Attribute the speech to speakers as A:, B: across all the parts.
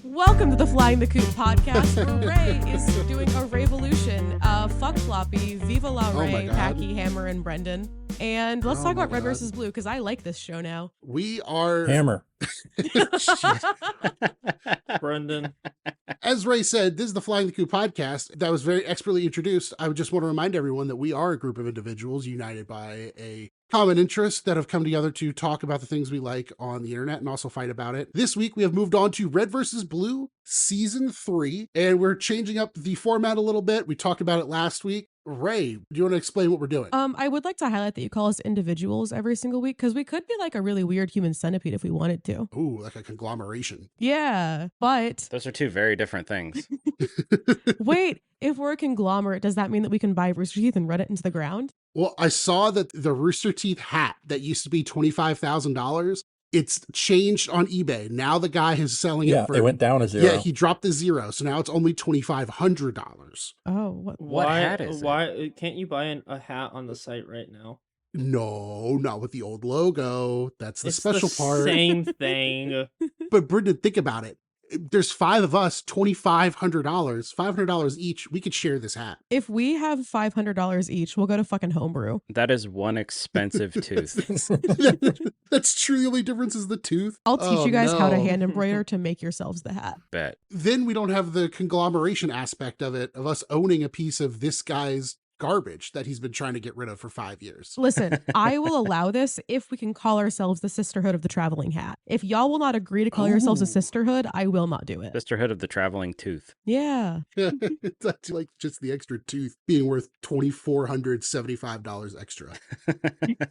A: Welcome to the Flying the Coop podcast, where Ray is doing a revolution. Fuck Floppy, Viva La Ray, Packy, Hammer, and Brendan. And let's talk about Red versus Blue, because I like this show now.
B: We are...
C: Hammer.
D: Brendan.
B: As Ray said, this is the Flying the Coop podcast that was very expertly introduced. I would just want to remind everyone that we are a group of individuals united by a common interest that have come together to talk about the things we like on the internet and also fight about it. This week, we have moved on to Red versus Blue, Season 3, and we're changing up the format a little bit. We talked about it last week. Ray, do you want to explain what we're doing?
A: I would like to highlight that you call us individuals every single week, because we could be like a really weird human centipede if we wanted to.
B: Ooh, like a conglomeration.
A: Yeah, but...
E: Those are two very different things.
A: Wait, if we're a conglomerate, does that mean that we can buy Rooster Teeth and run it into the ground?
B: Well, I saw that the Rooster Teeth hat that used to be $25,000, it's changed on eBay. Now the guy is selling it for...
C: it went down a zero.
B: Yeah, he dropped the zero, so now it's only $2,500.
A: Oh,
E: what hat is it?
D: Why can't you buy a hat on the site right now?
B: No, not with the old logo. That's the special part.
D: Same thing.
B: But Brendan, think about it. There's 5 of us, $2,500, $500 each. We could share this hat.
A: If we have $500 each, we'll go to fucking Homebrew.
E: That is one expensive tooth.
B: That's true. The only difference is the tooth.
A: I'll teach you guys how to hand embroider to make yourselves the hat.
E: Bet.
B: Then we don't have the conglomeration aspect of it, of us owning a piece of this guy's garbage that he's been trying to get rid of for 5 years.
A: Listen, I will allow this if we can call ourselves the Sisterhood of the Traveling Hat. If y'all will not agree to call yourselves a sisterhood, I will not do it.
E: Sisterhood of the Traveling Tooth.
A: Yeah.
B: It's actually like just the extra tooth being worth $2,475 extra.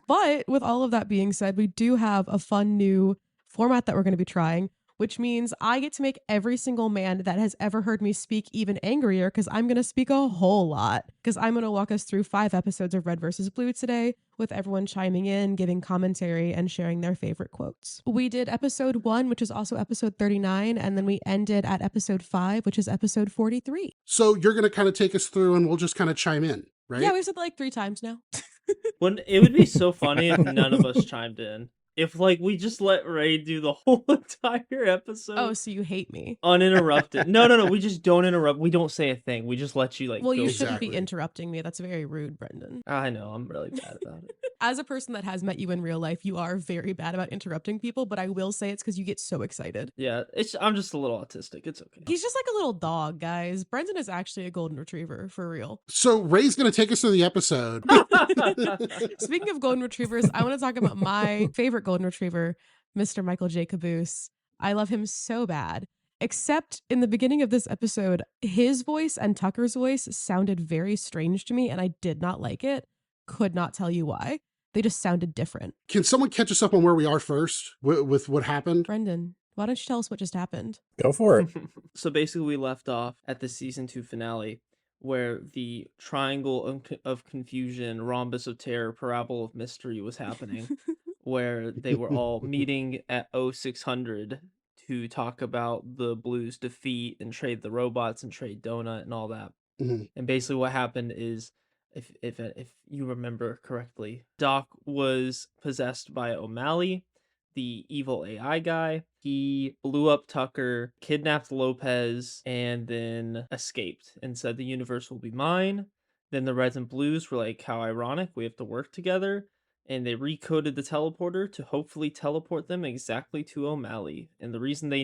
A: But with all of that being said, we do have a fun new format that we're going to be trying, which means I get to make every single man that has ever heard me speak even angrier, because I'm going to speak a whole lot. Because I'm going to walk us through 5 episodes of Red versus Blue today, with everyone chiming in, giving commentary, and sharing their favorite quotes. We did episode 1, which is also episode 39, and then we ended at episode 5, which is episode 43.
B: So you're going to kind of take us through and we'll just kind of chime in, right?
A: Yeah, we've said like 3 times now.
D: It would be so funny if none of us chimed in. If, we just let Ray do the whole entire episode.
A: Oh, so you hate me.
D: Uninterrupted. No. We just don't interrupt. We don't say a thing. We just let you,
A: Well,
D: go.
A: you shouldn't
B: Exactly.
A: be interrupting me. That's very rude, Brendan.
D: I know. I'm really bad about it.
A: As a person that has met you in real life, you are very bad about interrupting people, but I will say it's because you get so excited.
D: Yeah, I'm just a little autistic. It's okay.
A: He's just like a little dog, guys. Brendan is actually a golden retriever, for real.
B: So Ray's going to take us through the episode.
A: Speaking of golden retrievers, I want to talk about my favorite golden retriever, Mr. Michael J. Caboose. I love him so bad. Except in the beginning of this episode, his voice and Tucker's voice sounded very strange to me, and I did not like it. Could not tell you why. They just sounded different.
B: Can someone catch us up on where we are first with what happened?
A: Brendan, why don't you tell us what just happened?
C: Go for it.
D: So basically, we left off at the season 2 finale, where the triangle of confusion, rhombus of terror, parabola of mystery was happening, where they were all meeting at 0600 to talk about the Blues' defeat and trade the robots and trade Donut and all that.
B: Mhm.
D: And basically, what happened is, if you remember correctly, Doc was possessed by O'Malley, the evil AI guy. He blew up Tucker, kidnapped Lopez, and then escaped and said the universe will be mine. Then the Reds and Blues were like, how ironic, we have to work together. And they recoded the teleporter to hopefully teleport them exactly to O'Malley. And the reason they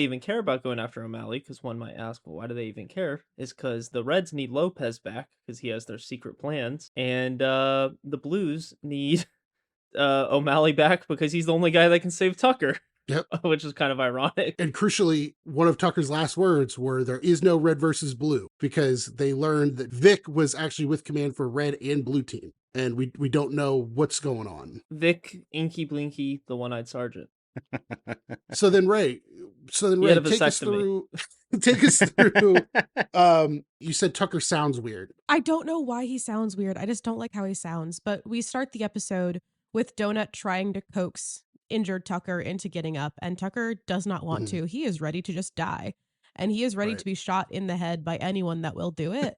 D: even care about going after O'Malley, because one might ask, well, why do they even care? Is because the Reds need Lopez back because he has their secret plans, and the Blues need O'Malley back because he's the only guy that can save Tucker.
B: Yep.
D: Which is kind of ironic.
B: And crucially, one of Tucker's last words were, there is no Red versus Blue, because they learned that Vic was actually with command for Red and Blue team. And we don't know what's going on.
D: Vic, Inky Blinky, the one-eyed sergeant.
B: So then Ray, take us through, you said Tucker sounds weird.
A: I don't know why he sounds weird. I just don't like how he sounds. But we start the episode with Donut trying to coax injured Tucker into getting up, and Tucker does not want to. He is ready to just die. and he is ready
B: Right.
A: to be shot in the head by anyone that will do it.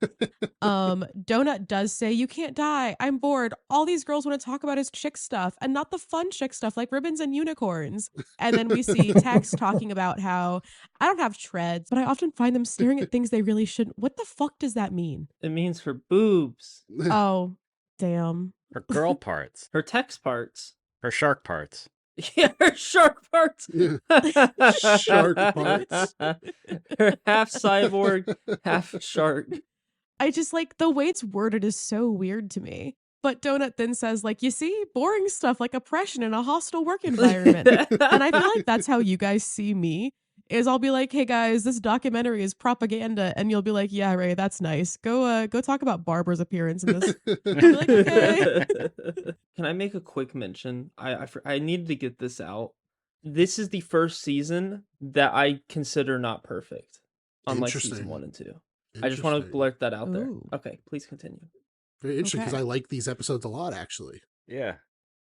A: Donut does say, "You can't die. I'm bored. All these girls want to talk about is chick stuff and not the fun chick stuff like ribbons and unicorns." And then we see Tex talking about how I don't have treads, but I often find them staring at things they really shouldn't. What the fuck does that mean?
D: It means her boobs.
A: Oh, damn.
E: Her girl parts.
D: Her text parts.
E: Her shark parts.
D: Yeah, her shark parts.
B: Yeah. Shark parts.
D: Her half cyborg, half shark.
A: I just like the way it's worded is so weird to me. But Donut then says, like, you see, boring stuff like oppression in a hostile work environment. And I feel like that's how you guys see me. Is I'll be like, hey guys, this documentary is propaganda, and you'll be like, yeah, Ray, that's nice. Go talk about Barbara's appearance in this. I'll be like, okay.
D: Can I make a quick mention? I needed to get this out. This is the first season that I consider not perfect, unlike season 1 and 2. I just want to blurt that out there.
A: Ooh.
D: Okay, please continue.
B: Very interesting, because
A: Okay.
B: I like these episodes a lot, actually.
E: Yeah.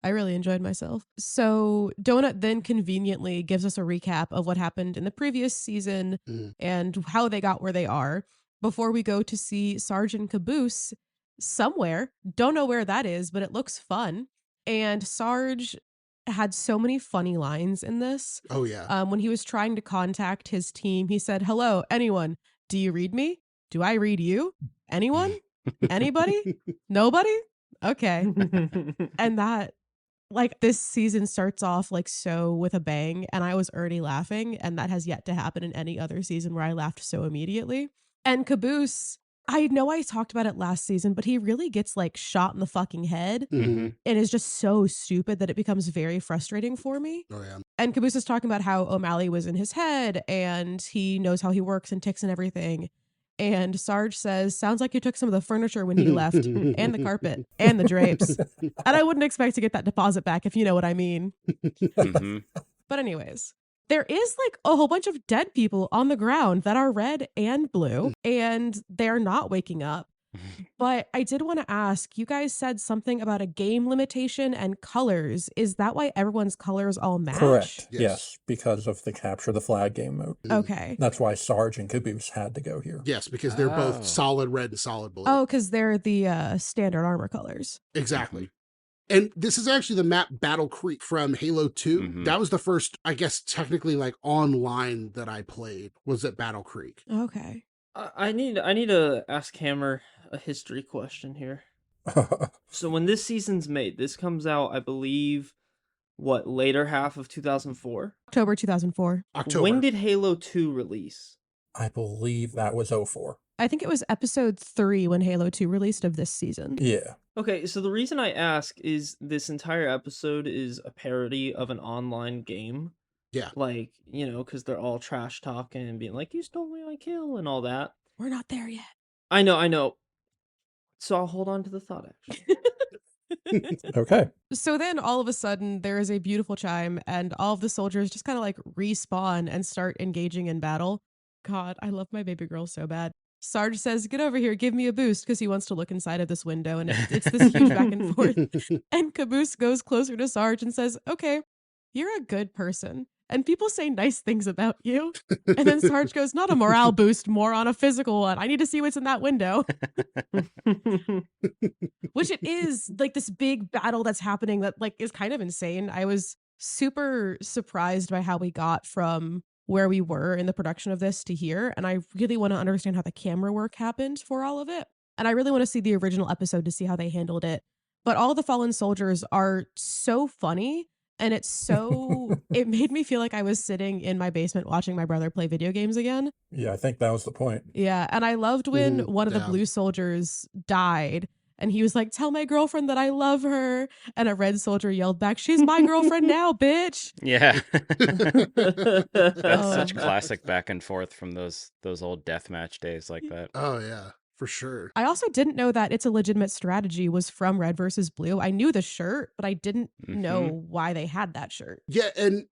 A: I really enjoyed myself. So Donut then conveniently gives us a recap of what happened in the previous season and how they got where they are before we go to see Sergeant Caboose somewhere. Don't know where that is, but it looks fun. And Sarge had so many funny lines in this.
B: Oh, yeah.
A: When he was trying to contact his team, he said, "Hello, anyone? Do you read me? Do I read you? Anyone? Anybody? Nobody? Okay." And that, like, this season starts off like so with a bang, and I was already laughing, and that has yet to happen in any other season where I laughed so immediately. And Caboose, I know I talked about it last season, but he really gets like shot in the fucking head and is just so stupid that it becomes very frustrating for me.
B: Oh, yeah.
A: And Caboose is talking about how O'Malley was in his head and he knows how he works and ticks and everything. And Sarge says, "Sounds like you took some of the furniture when he left, and the carpet, and the drapes." And I wouldn't expect to get that deposit back, if you know what I mean. But anyways, there is like a whole bunch of dead people on the ground that are red and blue, and they're not waking up. But I did want to ask, you guys said something about a game limitation and colors. Is that why everyone's colors all match?
C: Correct.
B: Yes.
C: Yes, because of the capture the flag game mode.
A: Okay.
C: That's why Sarge and Caboose had to go here.
B: Yes, because they're
E: Oh.
B: both solid red and solid blue.
A: Oh, because they're the standard armor colors.
B: Exactly. And this is actually the map Battle Creek from Halo 2. That was the first, I guess, technically like online that I played, was at Battle Creek.
A: Okay.
D: I need to ask Hammer a history question here. So when this season's made, this comes out, I believe, what, later half of 2004?
A: October 2004.
B: October.
D: When did Halo 2 release?
C: I believe that was 04.
A: I think it was episode 3 when Halo 2 released of this season.
C: Yeah.
D: Okay, so the reason I ask is this entire episode is a parody of an online game.
B: Yeah.
D: Like, you know, because they're all trash talking and being like, "You stole my kill," and all that.
A: We're not there yet.
D: I know. So I'll hold on to the thought, actually.
C: Okay.
A: So then all of a sudden there is a beautiful chime and all of the soldiers just kind of like respawn and start engaging in battle. God, I love my baby girl so bad. Sarge says, "Get over here, give me a boost," because he wants to look inside of this window, and it's this huge back and forth. And Caboose goes closer to Sarge and says, "Okay, you're a good person, and people say nice things about you." And then Sarge goes, "Not a morale boost, more on a physical one. I need to see what's in that window." Which it is like this big battle that's happening that like is kind of insane. I was super surprised by how we got from where we were in the production of this to here. And I really want to understand how the camera work happened for all of it. And I really want to see the original episode to see how they handled it. But all the fallen soldiers are so funny. And it's so, it made me feel like I was sitting in my basement watching my brother play video games again.
C: Yeah, I think that was the point.
A: Yeah. And I loved when one of the blue soldiers died. And he was like, "Tell my girlfriend that I love her." And a red soldier yelled back, "She's my girlfriend now, bitch."
E: Yeah. That's
A: Oh.
E: such classic back and forth from those old deathmatch days like that.
B: Oh, yeah, for sure.
A: I also didn't know that It's a Legitimate Strategy was from Red versus Blue. I knew the shirt, but I didn't know why they had that shirt.
B: Yeah, and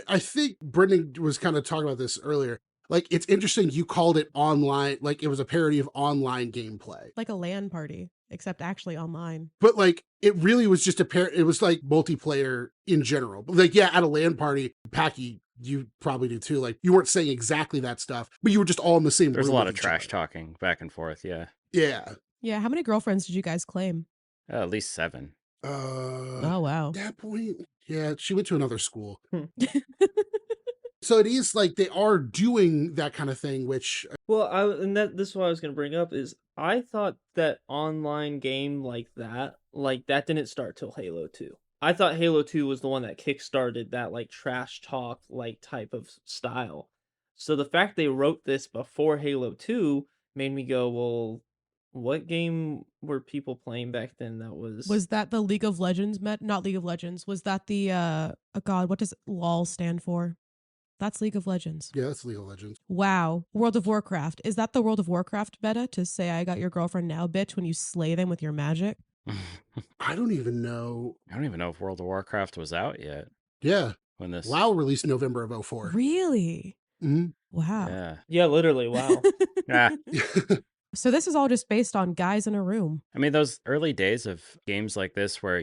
B: I think Brendan was kind of talking about this earlier. Like, it's interesting you called it online, like it was a parody of online gameplay.
A: Like a LAN party, except actually online.
B: But like, it really was just it was like multiplayer in general. But like, yeah, at a LAN party, Packy you probably do too. Like, you weren't saying exactly that stuff, but you were just all in the same
E: There's a
B: room
E: lot
B: with
E: of
B: each
E: trash
B: other.
E: talking back and forth. Yeah.
B: Yeah.
A: Yeah, how many girlfriends did you guys claim?
E: At least 7.
A: Oh, wow.
B: At that point, yeah, she went to another school.
D: Hmm.
B: So it is like they are doing that kind of thing, which
D: Well, this is what I was gonna bring up is I thought that online game like that didn't start till Halo 2. I thought Halo 2 was the one that kickstarted that like trash talk like type of style. So the fact they wrote this before Halo 2 made me go, well, what game were people playing back then that
A: Was that the League of Legends not League of Legends. Was that the oh god, what does LOL stand for? That's League of Legends.
B: yeah, that's League of Legends.
A: Wow. World of Warcraft. Is that the World of Warcraft meta to say I got your girlfriend now, bitch, when you slay them with your magic?
B: I don't even know.
E: I don't even know if World of Warcraft was out yet
B: Yeah.
E: when this.
B: WoW released November of 04.
A: Really?
B: Mhm.
A: Wow.
E: Yeah.
D: Yeah, literally, wow.
E: Ah.
A: So this is all just based on guys in a room.
E: I mean, those early days of games like this where,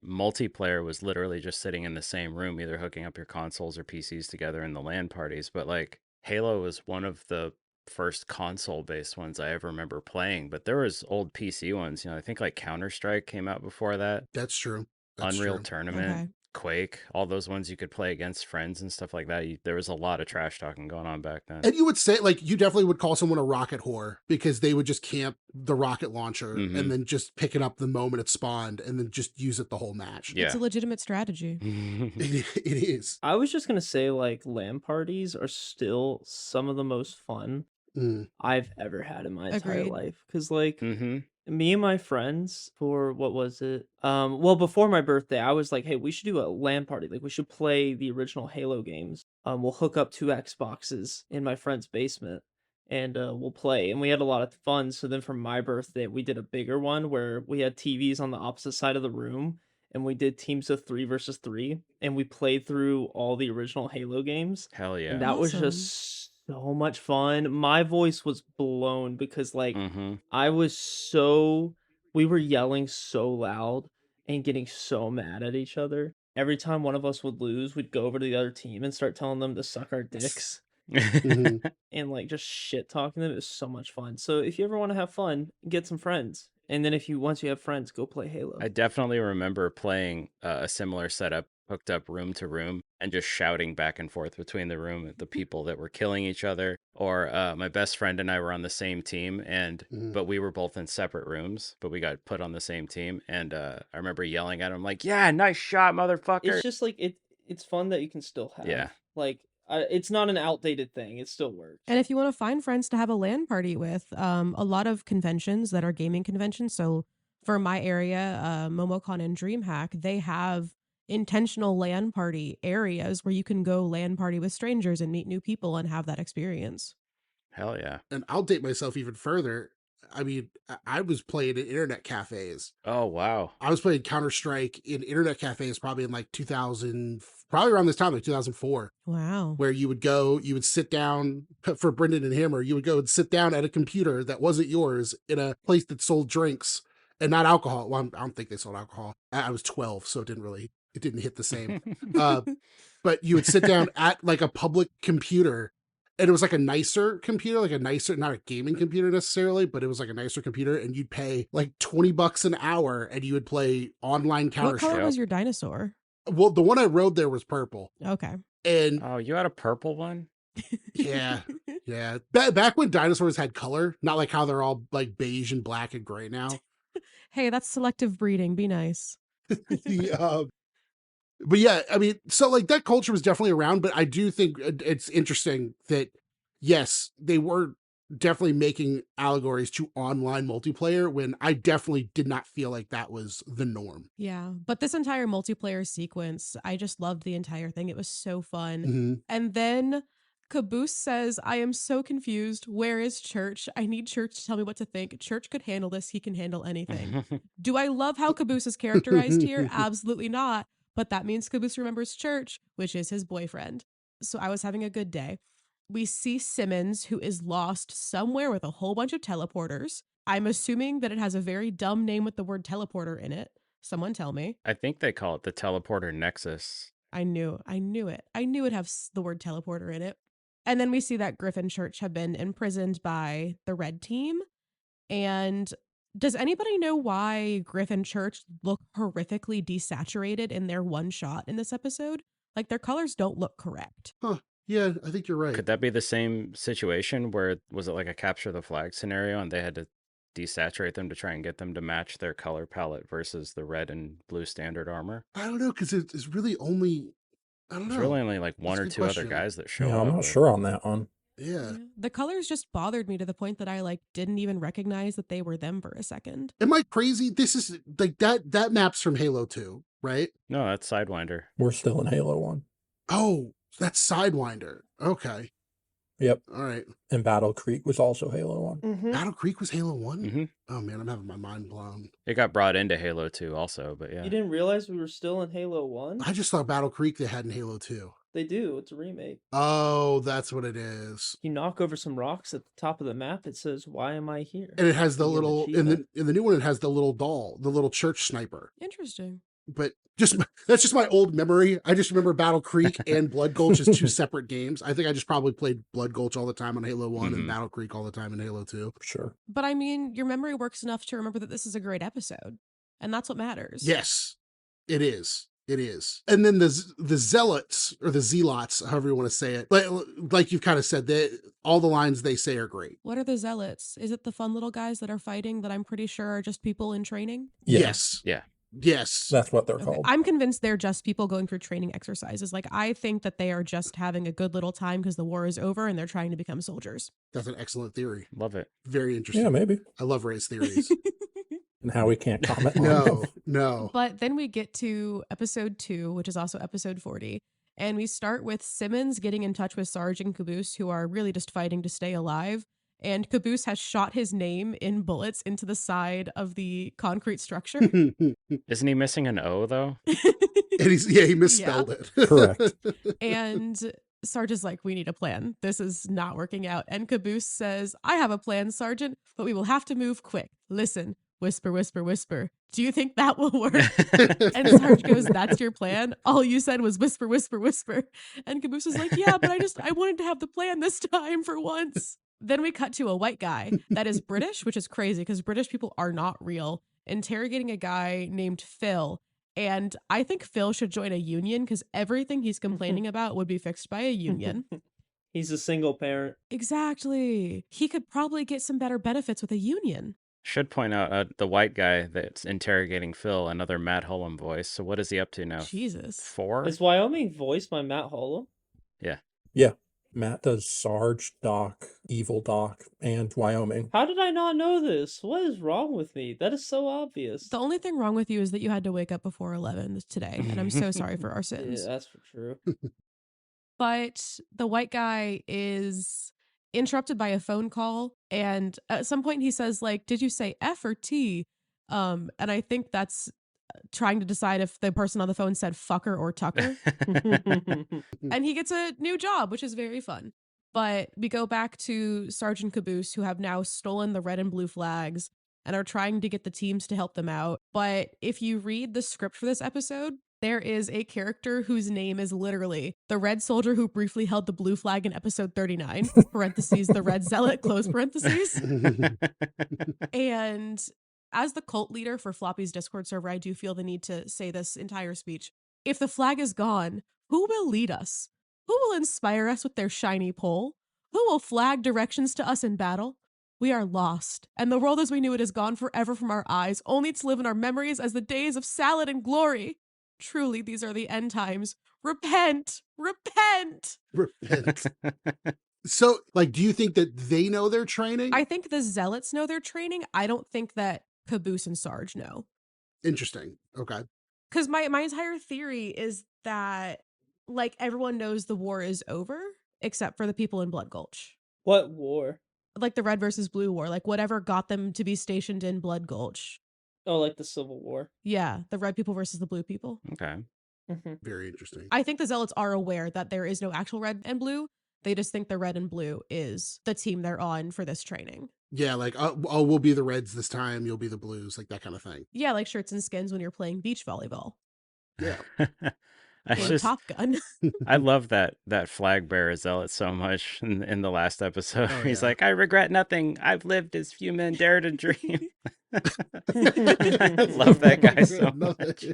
E: multiplayer was literally just sitting in the same room, either hooking up your consoles or PCs together in the LAN parties. But like Halo was one of the first console-based ones I ever remember playing. But there was old PC ones, I think like Counter-Strike came out before that.
B: That's true. That's
E: Unreal
B: true.
E: Tournament,
A: Okay.
E: Quake, all those ones you could play against friends and stuff like that. There was a lot of trash talking going on back then.
B: And you would say, like, you definitely would call someone a rocket whore because they would just camp the rocket launcher and then just pick it up the moment it spawned and then just use it the whole match.
E: Yeah.
A: It's a legitimate strategy.
B: It is.
D: I was just gonna say like LAN parties are still some of the most fun
B: Mm.
D: I've ever had in my entire
A: Agreed.
D: life. Cause like
E: Mm-hmm.
D: me and my friends for what was it? Well, before my birthday, I was like, hey, we should do a LAN party. Like we should play the original Halo games. We'll hook up 2 Xboxes in my friend's basement and we'll play. And we had a lot of fun. So then for my birthday, we did a bigger one where we had TVs on the opposite side of the room and we did teams of 3 versus 3 and we played through all the original Halo games.
E: Hell yeah.
D: And that was
A: Awesome.
D: just so much fun. My voice was blown because like
E: Mm-hmm.
D: we were yelling so loud and getting so mad at each other. Every time one of us would lose, we'd go over to the other team and start telling them to suck our dicks
B: Mhm.
D: and like just shit talking them. It was so much fun. So if you ever want to have fun, get some friends. And then once you have friends, go play Halo.
E: I definitely remember playing a similar setup, hooked up room to room, and just shouting back and forth between the room at the people that were killing each other. Or my best friend and I were on the same team, but we were both in separate rooms, but we got put on the same team. And I remember yelling at him like, "Yeah, nice shot, motherfucker!"
D: It's just like it's fun that you can still have.
E: Yeah.
D: Like it's not an outdated thing. It still works.
A: And if you want to find friends to have a LAN party with, a lot of conventions that are gaming conventions. So for my area, MomoCon and DreamHack, they have intentional LAN party areas where you can go LAN party with strangers and meet new people and have that experience.
E: Hell yeah.
B: And I'll date myself even further. I mean, I was playing in internet cafes.
E: Oh, wow.
B: I was playing Counter-Strike in internet cafes probably in like 2000, probably around this time, like 2004.
A: Wow.
B: Where you would sit down for Brendan and Hammer, you would go and sit down at a computer that wasn't yours in a place that sold drinks and not alcohol. Well, I don't think they sold alcohol. I was 12, so it didn't hit the same. But you would sit down at like a public computer, and it was like a nicer computer, not a gaming computer necessarily, but it was like a nicer computer, and you'd pay like $20 an hour and you would play online
A: What
B: Counter-Strike.
A: color was your dinosaur?
B: Well, the one I rode there was purple.
A: Okay.
B: And
E: Oh, you had a purple one?
B: yeah. Yeah. Back when dinosaurs had color, not like how they're all like beige and black and gray now.
A: Hey, that's selective breeding. Be nice.
B: But yeah, I mean, so like that culture was definitely around, but I do think it's interesting that yes, they were definitely making allegories to online multiplayer when I definitely did not feel like that was the norm.
A: Yeah, but this entire multiplayer sequence, I just loved the entire thing. It was so fun. And then Caboose says, I am so confused. Where is Church? I need Church to tell me what to think. Church could handle this. He can handle anything. Do I love how Caboose is characterized here? Absolutely not. But that means Caboose remembers Church, which is his boyfriend. So I was having a good day. We see Simmons, who is lost somewhere with a whole bunch of teleporters. I'm assuming that it has a very dumb name with the word teleporter in it. Someone tell me.
E: I think they call it the teleporter nexus.
A: I knew it. I knew it'd have the word teleporter in it. And then we see that Griffin Church have been imprisoned by the red team. And does anybody know why Griffin Church look horrifically desaturated in their one shot in this episode? Like, their colors don't look correct.
B: Huh. Yeah, I think you're right.
E: Could that be the same situation where was it like a capture the flag scenario and they had to desaturate them to try and get them to match their color palette versus the red and blue standard armor?
B: I don't know, because it's really only, I don't know.
E: There's really only like one
B: That's a
E: or
B: good
E: two
B: question.
E: other guys that show
C: Yeah,
E: up.
C: I'm not sure on that one.
B: Yeah.
A: The colors just bothered me to the point that I like didn't even recognize that they were them for a second.
B: Am I crazy? This is like that map's from Halo 2, right?
E: No, that's Sidewinder.
C: We're still in Halo 1.
B: Oh, that's Sidewinder. Okay.
C: Yep.
B: All right.
C: And Battle Creek was also Halo 1.
D: Mm-hmm.
B: Battle Creek was Halo 1?
E: Mm-hmm.
B: Oh, man, I'm having my mind blown.
E: It got brought into Halo 2 also, but yeah.
D: You didn't realize we were still in Halo 1?
B: I just thought Battle Creek they had in Halo 2.
D: They do. It's a remake.
B: Oh, that's what it is.
D: You knock over some rocks at the top of the map, it says, "Why am I here?"
B: And it has the
D: You get an
B: little,
D: achievement.
B: in the new one, it has the little doll, the little church sniper.
A: Interesting.
B: But that's just my old memory. I just remember Battle Creek and Blood Gulch as two separate games. I think I just probably played Blood Gulch all the time on Halo 1 and
E: Mhm.
B: Battle Creek all the time in Halo 2.
C: Sure.
A: But I mean, your memory works enough to remember that this is a great episode. And that's what matters.
B: Yes, it is. It is. And then the zealots or the zealots, however you want to say it, like you've kind of said, all the lines they say are great.
A: What are the zealots? Is it the fun little guys that are fighting that I'm pretty sure are just people in training?
C: Yeah.
B: Yes.
E: Yeah.
B: Yes.
C: That's what they're
A: Okay.
C: called.
A: I'm convinced they're just people going through training exercises. Like, I think that they are just having a good little time because the war is over and they're trying to become soldiers.
B: That's an excellent theory.
E: Love it.
B: Very interesting.
C: Yeah, maybe.
B: I love Ray's theories.
C: And how we can't comment on
B: No,
C: them.
B: no.
A: But then we get to episode 2, which is also episode 40. And we start with Simmons getting in touch with Sarge and Caboose, who are really just fighting to stay alive. And Caboose has shot his name in bullets into the side of the concrete structure.
B: And
E: Isn't he missing an O though?
B: he misspelled it.
C: Correct.
A: And Sarge is like, we need a plan. This is not working out. And Caboose says, I have a plan, Sergeant, but we will have to move quick. Listen, whisper, whisper, whisper. Do you think that will work? And Sarge goes, that's your plan? All you said was whisper, whisper, whisper. And Caboose is like, yeah, but I wanted to have the plan this time for once. Then we cut to a white guy that is British, which is crazy because British people are not real, interrogating a guy named Phil. And I think Phil should join a union because everything he's complaining about would be fixed by a union.
D: He's a single parent.
A: Exactly. He could probably get some better benefits with a union.
E: Should point out the white guy that's interrogating Phil, another Matt Hullum voice. So what is he up to now?
A: Jesus.
E: 4?
D: Is Wyoming voiced by Matt Hullum?
C: Yeah. Matt does Sarge, Doc, Evil Doc, and Wyoming.
D: How did I not know this? What is wrong with me? That is so obvious.
A: The only thing wrong with you is that you had to wake up before 11 today, and I'm so sorry for our sins.
D: Yeah, that's for true.
A: But the white guy is interrupted by a phone call, and at some point he says, like, did you say F or T? And I think that's trying to decide if the person on the phone said fucker or Tucker. And he gets a new job, which is very fun. But we go back to Sergeant Caboose, who have now stolen the red and blue flags and are trying to get the teams to help them out. But if you read the script for this episode, there is a character whose name is literally the red soldier who briefly held the blue flag in episode 39, parentheses, the red zealot, close parentheses. And as the cult leader for Floppy's Discord server, I do feel the need to say this entire speech. If the flag is gone, who will lead us? Who will inspire us with their shiny pole? Who will flag directions to us in battle? We are lost, and the world as we knew it is gone forever from our eyes, only to live in our memories as the days of salad and glory. Truly, these are the end times. Repent! Repent!
B: Repent. So, like, do you think that they know their training?
A: I think the zealots know their training. I don't think that Caboose and Sarge know.
B: Interesting. Okay.
A: Because my entire theory is that, like, everyone knows the war is over, except for the people in Blood Gulch.
D: What war?
A: Like the red versus blue war, like whatever got them to be stationed in Blood Gulch.
D: Oh, like the Civil War.
A: Yeah, the red people versus the blue people.
E: Okay.
D: Mm-hmm.
B: Very interesting.
A: I think the zealots are aware that there is no actual red and blue. They just think the red and blue is the team they're on for this training.
B: Yeah, like, oh, we'll be the Reds this time, you'll be the Blues, like that kind of thing.
A: Yeah, like shirts and skins when you're playing beach volleyball.
B: Yeah.
E: I
A: in
E: just
A: Top Gun.
E: I love that flag bearer zealot so much in the last episode.
B: Oh,
E: He's
B: yeah.
E: like, I regret nothing. I've lived as few men dare to dream. I love that guy so much.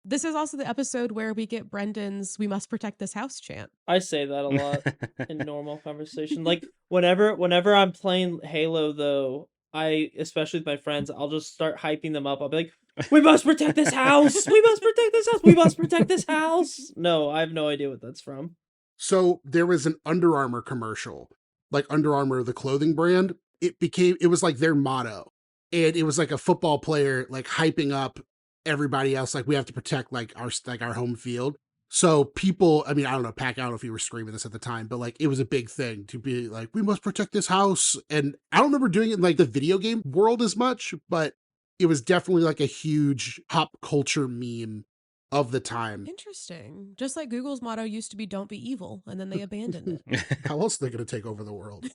A: This is also the episode where we get Brendan's "We must protect this house" chant.
D: I say that a lot in normal conversation. Like whenever I'm playing Halo though, especially with my friends, I'll just start hyping them up. I'll be like, "We must protect this house! We must protect this house! We must protect this house!" No, I have no idea what that's from.
B: So there was an Under Armour commercial, like Under Armour, the clothing brand. It was like their motto. And it was like a football player like hyping up everybody else, like we have to protect like our home field. So people, I mean, I don't know, Pac, I don't know if you were screaming this at the time, but like it was a big thing to be like, we must protect this house. And I don't remember doing it in like the video game world as much, but it was definitely like a huge pop culture meme of the time.
A: Interesting. Just like Google's motto used to be "Don't be evil," and then they abandoned it.
B: How else are they going to take over the world?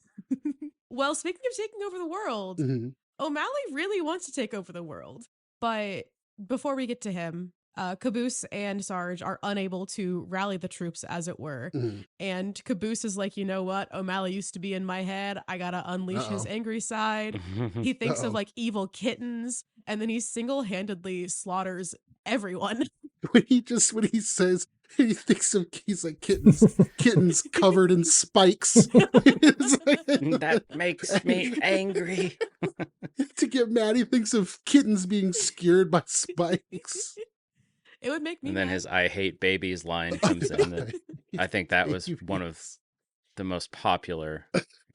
A: Well, speaking of taking over the world,
B: Mhm.
A: O'Malley really wants to take over the world. But before we get to him, Caboose and Sarge are unable to rally the troops, as it were.
B: Mhm.
A: And Caboose is like, you know what? O'Malley used to be in my head. I gotta unleash his
B: Uh-oh.
A: angry side. He thinks
B: Uh-oh.
A: of like evil kittens, and then he single-handedly slaughters everyone.
B: When he says he thinks of he's like kittens covered in spikes. It's like-
E: That makes me angry.
B: to get mad, he thinks of kittens being skewered by spikes.
A: It would make me
E: And then
A: mad.
E: his "I hate babies" line comes in. That I think that was one of the most popular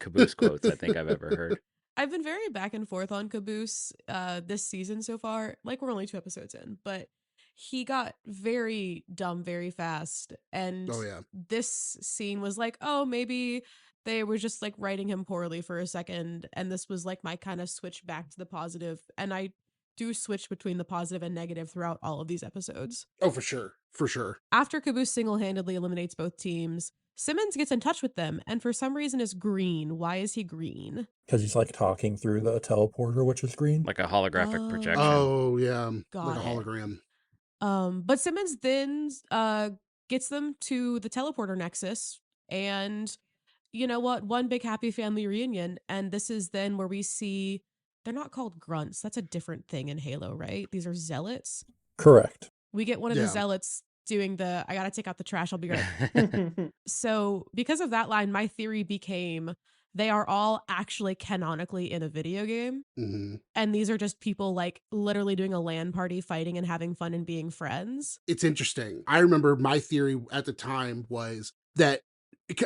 E: Caboose quotes I think I've ever heard.
A: I've been very back and forth on Caboose this season so far. Like, we're only 2 episodes in, but he got very dumb very fast. And
B: Oh yeah.
A: this scene was like, oh, maybe they were just like writing him poorly for a second. And this was like my kind of switch back to the positive. And I do switch between the positive and negative throughout all of these episodes.
B: Oh, for sure. For sure.
A: After Caboose single-handedly eliminates both teams, Simmons gets in touch with them and for some reason is green. Why is he green?
C: Because he's like talking through the teleporter, which is green.
E: Like a holographic projection.
B: Oh yeah.
A: Got
B: Like a
A: it.
B: hologram.
A: But Simmons then gets them to the teleporter nexus, and you know what? One big happy family reunion. And this is then where we see they're not called grunts. That's a different thing in Halo, right? These are zealots.
C: Correct.
A: We get one of the
B: Yeah.
A: zealots doing the "I gotta take out the trash, I'll be right." So because of that line, my theory became they are all actually canonically in a video game.
B: Mhm.
A: And these are just people like literally doing a LAN party, fighting and having fun and being friends.
B: It's interesting. I remember my theory at the time was that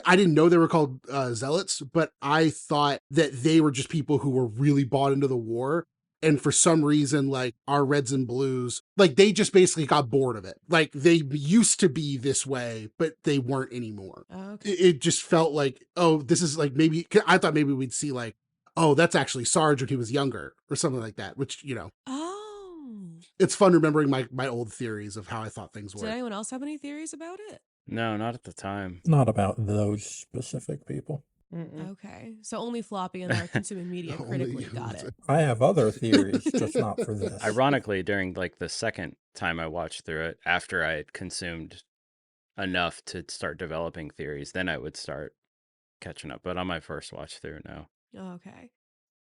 B: I didn't know they were called zealots, but I thought that they were just people who were really bought into the war. And for some reason, like our reds and blues, like they just basically got bored of it. Like they used to be this way, but they weren't anymore.
A: Okay.
B: It just felt like, oh, this is like maybe, I thought maybe we'd see like, oh, that's actually Sarge when he was younger or something like that, which, you know,
A: Oh.
B: it's fun remembering my old theories of how I thought things
A: Did
B: were.
A: anyone else have any theories about it?
E: No, not at the time.
C: Not about those specific people.
D: Mm-mm.
A: Okay. So only Floppy and our consuming media
B: Only
A: critically
B: you.
A: got it.
C: I have other theories, just not for this.
E: Ironically, during like the second time I watched through it, after I had consumed enough to start developing theories, then I would start catching up. But on my first watch through, no.
A: Okay.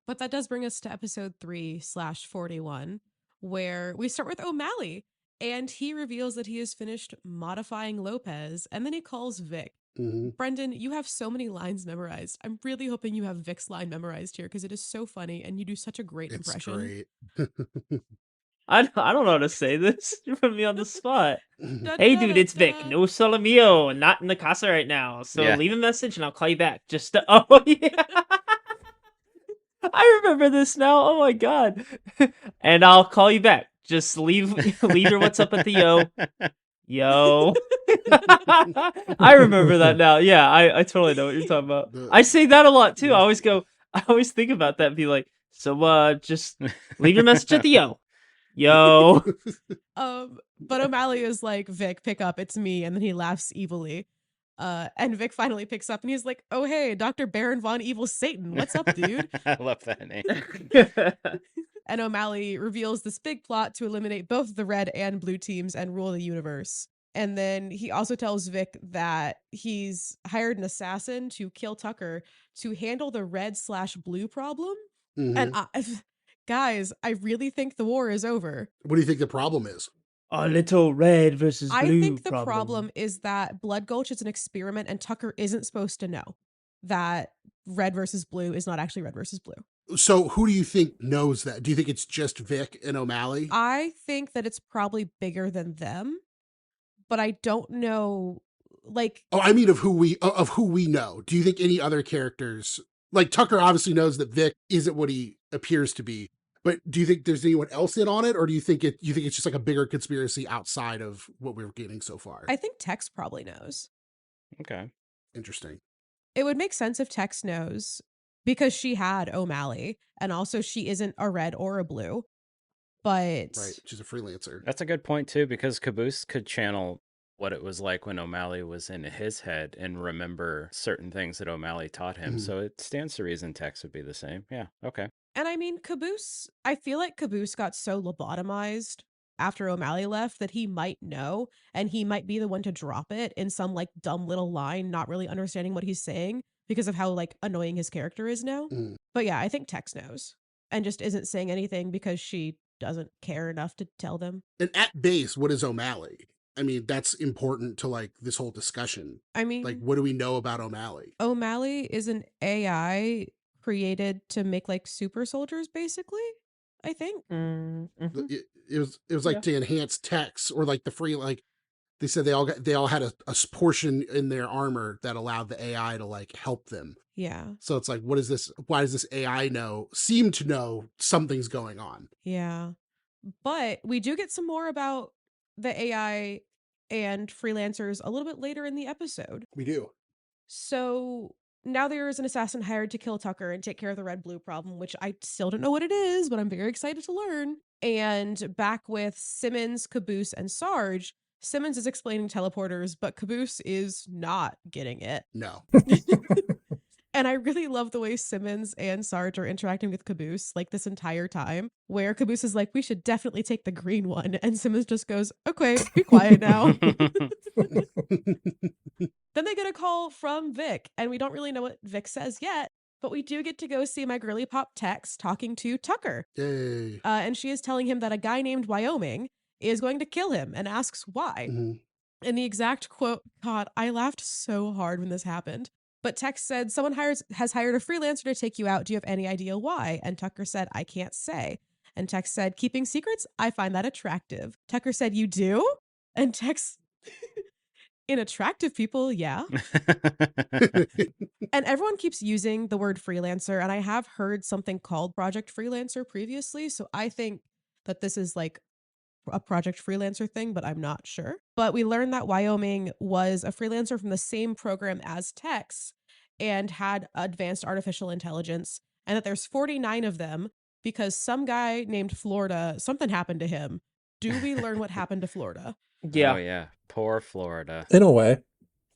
A: But that does bring us to episode 3/41, where we start with O'Malley. And he reveals that he has finished modifying Lopez, and then he calls Vic.
B: Mhm.
A: Brendan, you have so many lines memorized. I'm really hoping you have Vic's line memorized here because it is so funny and you do such a great
B: It's
A: impression.
B: great.
D: I don't know how to say this. You put me on the spot.
A: Da,
D: Hey,
A: da,
D: dude,
A: da,
D: it's Vic.
A: da.
D: No solo mio. Not in the casa right now. So
E: Yeah.
D: leave a message and I'll call you back. Just oh yeah. I remember this now. Oh my god. And I'll call you back. Just leave your what's up at the yo. I remember that now. Yeah, I totally know what you're talking about. I say that a lot too. I always think about that and be like, so just leave your message at the yo.
A: But O'Malley is like, Vic, pick up, it's me, and then he laughs evilly. And Vic finally picks up and he's like, oh hey, Dr. Baron von Evil Satan, what's up, dude?
E: I love that name.
A: And O'Malley reveals this big plot to eliminate both the red and blue teams and rule the universe. And then he also tells Vic that he's hired an assassin to kill Tucker to handle the red/blue problem. And guys, I really think the war is over.
B: What do you think the problem is?
D: A little red versus blue
A: I think the problem is that Blood Gulch is an experiment and Tucker isn't supposed to know that red versus blue is not actually red versus blue.
B: So who do you think knows that? Do you think it's just Vic and O'Malley?
A: I think that it's probably bigger than them, but I don't know. Like,
B: oh, I mean of who we know. Do you think any other characters, like Tucker obviously knows that Vic isn't what he appears to be, but do you think there's anyone else in on it, or do you think it's just like a bigger conspiracy outside of what we're getting so far?
A: I think Tex probably knows.
E: Okay.
B: Interesting.
A: It would make sense if Tex knows because she had O'Malley and also she isn't a red or a blue. But
B: right, she's a freelancer.
E: That's a good point too, because Caboose could channel what it was like when O'Malley was in his head and remember certain things that O'Malley taught him. So it stands to reason Tex would be the same. Yeah, okay.
A: And I mean, Caboose, I feel like Caboose got so lobotomized after O'Malley left that he might know, and he might be the one to drop it in some like dumb little line, not really understanding what he's saying because of how like annoying his character is now. But yeah, I think Tex knows and just isn't saying anything because she doesn't care enough to tell them.
B: And at base, what is O'Malley? I mean, that's important to like this whole discussion.
A: I mean,
B: like, what do we know about O'Malley?
A: O'Malley is an AI created to make like super soldiers, basically. I think
B: It was like to enhance Tex, or like the free, like they said they all had a portion in their armor that allowed the AI to like help them.
A: Yeah.
B: So it's like, what is this? Why does this AI seem to know something's going on?
A: Yeah. But we do get some more about the AI and freelancers a little bit later in the episode.
B: We do.
A: So now there is an assassin hired to kill Tucker and take care of the red-blue problem, which I still don't know what it is, but I'm very excited to learn. And back with Simmons, Caboose, and Sarge, Simmons is explaining teleporters, but Caboose is not getting it.
B: No.
A: And I really love the way Simmons and Sarge are interacting with Caboose like this entire time, where Caboose is like, we should definitely take the green one. And Simmons just goes, okay, be quiet now. Then they get a call from Vic, and we don't really know what Vic says yet, but we do get to go see my girly pop Tex talking to Tucker.
B: Yay.
A: And she is telling him that a guy named Wyoming is going to kill him and asks why. And the exact quote, God, I laughed so hard when this happened. But Tex said, someone has hired a freelancer to take you out. Do you have any idea why? And Tucker said, I can't say. And Tex said, keeping secrets? I find that attractive. Tucker said, you do? And Tex, in attractive people, yeah. And everyone keeps using the word freelancer. And I have heard something called Project Freelancer previously. So I think that this is like a Project Freelancer thing, but I'm not sure. But we learned that Wyoming was a freelancer from the same program as Tex and had advanced artificial intelligence, and that there's 49 of them because some guy named Florida, something happened to him. Do we learn what happened to Florida?
D: Yeah.
E: Oh, yeah. Poor Florida.
C: In a way.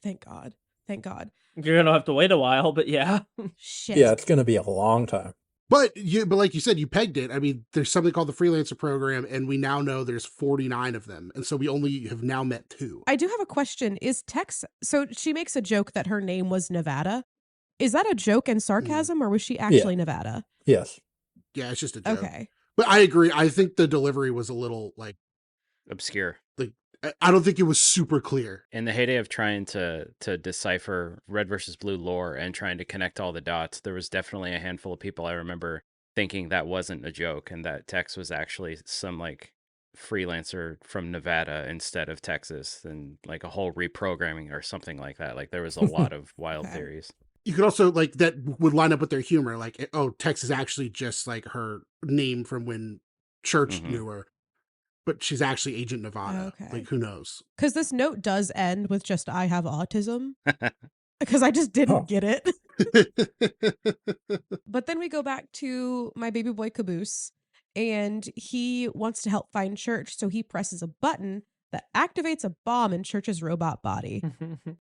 A: Thank God. Thank God.
D: You're going to have to wait a while, but yeah.
A: Shit.
C: Yeah, it's going to be a long time.
B: But like you said, you pegged it. I mean, there's something called the freelancer program, and we now know there's 49 of them. And so we only have now met 2.
A: I do have a question. Is Tex, so she makes a joke that her name was Nevada. Is that a joke and sarcasm, or was she actually Nevada?
C: Yes.
B: Yeah, it's just a joke.
A: Okay.
B: But I agree. I think the delivery was a little like
E: Obscure.
B: Like, I don't think it was super clear.
E: In the heyday of trying to decipher red versus blue lore and trying to connect all the dots, there was definitely a handful of people I remember thinking that wasn't a joke and that Tex was actually some like freelancer from Nevada instead of Texas, and like a whole reprogramming or something like that. Like there was a lot of wild theories.
B: You could also like that would line up with their humor. Like, oh, Tex is actually just like her name from when Church knew her. But she's actually Agent Nevada.
A: Okay.
B: Like, who knows?
A: Because this note does end with just, I have autism. Because I just didn't get it. But then we go back to my baby boy Caboose, and he wants to help find Church. So he presses a button that activates a bomb in Church's robot body.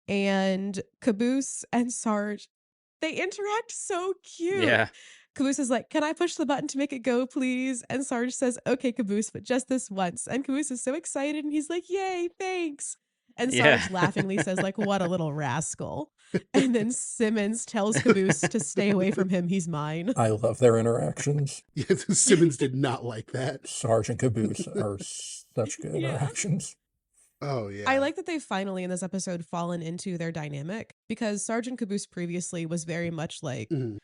A: And Caboose and Sarge They interact so cute.
E: Yeah.
A: Caboose is like, can I push the button to make it go, please? And Sarge says, okay, Caboose, but just this once. And Caboose is so excited and he's like, yay, thanks. And
E: Yeah.
A: Sarge laughingly says, like, what a little rascal. And then Simmons tells Caboose to stay away from him. He's mine.
C: I love their interactions.
B: Yes, Simmons did not like that.
C: Sarge and Caboose are such good
A: Yeah.
C: interactions.
B: Oh, yeah.
A: I like that they've finally in this episode fallen into their dynamic because Sergeant Caboose previously was very much like
B: Mhm.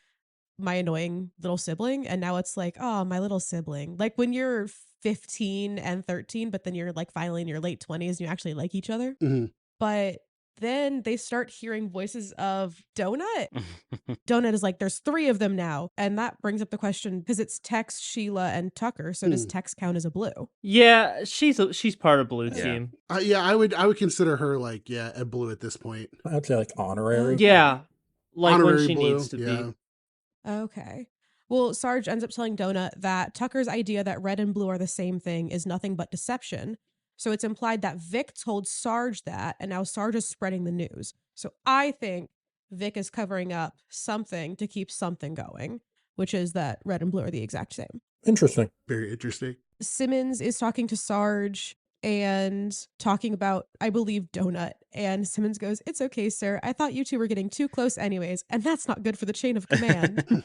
A: my annoying little sibling. And now it's like, oh, my little sibling. Like when you're 15 and 13, but then you're like finally in your late 20s and you actually like each other.
B: Mhm.
A: But then they start hearing voices of Donut. Donut is like, there's 3 of them now. And that brings up the question because it's Tex, Sheila, and Tucker. So does Tex count as a blue?
D: Yeah, she's part of Blue
E: Yeah.
D: Team.
B: Yeah, I would consider her like, a blue at this point.
C: I would say like honorary.
D: Yeah, like
B: Honorary
D: when she
B: blue,
D: needs to
B: yeah.
D: be.
A: Okay. Well, Sarge ends up telling Donut that Tucker's idea that red and blue are the same thing is nothing but deception. So it's implied that Vic told Sarge that, and now Sarge is spreading the news. So I think Vic is covering up something to keep something going, which is that red and blue are the exact same.
C: Interesting.
B: Very interesting.
A: Simmons is talking to Sarge and talking about, I believe, Donut. And Simmons goes, it's okay, sir. I thought you two were getting too close anyways, and that's not good for the chain of command.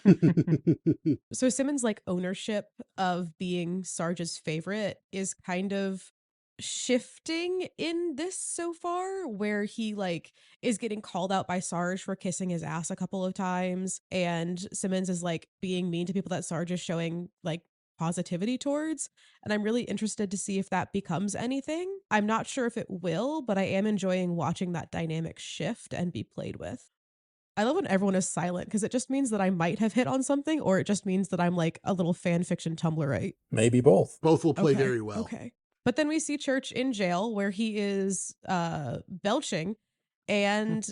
A: So Simmons' like ownership of being Sarge's favorite is kind of shifting in this so far, where he like is getting called out by Sarge for kissing his ass a couple of times, and Simmons is like being mean to people that Sarge is showing like positivity towards. And I'm really interested to see if that becomes anything. I'm not sure if it will, but I am enjoying watching that dynamic shift and be played with. I love when everyone is silent because it just means that I might have hit on something, or it just means that I'm like a little fan fiction Tumblrite.
C: Maybe both.
B: Both will play
A: Okay,
B: very well.
A: Okay. But then we see Church in jail where he is belching, and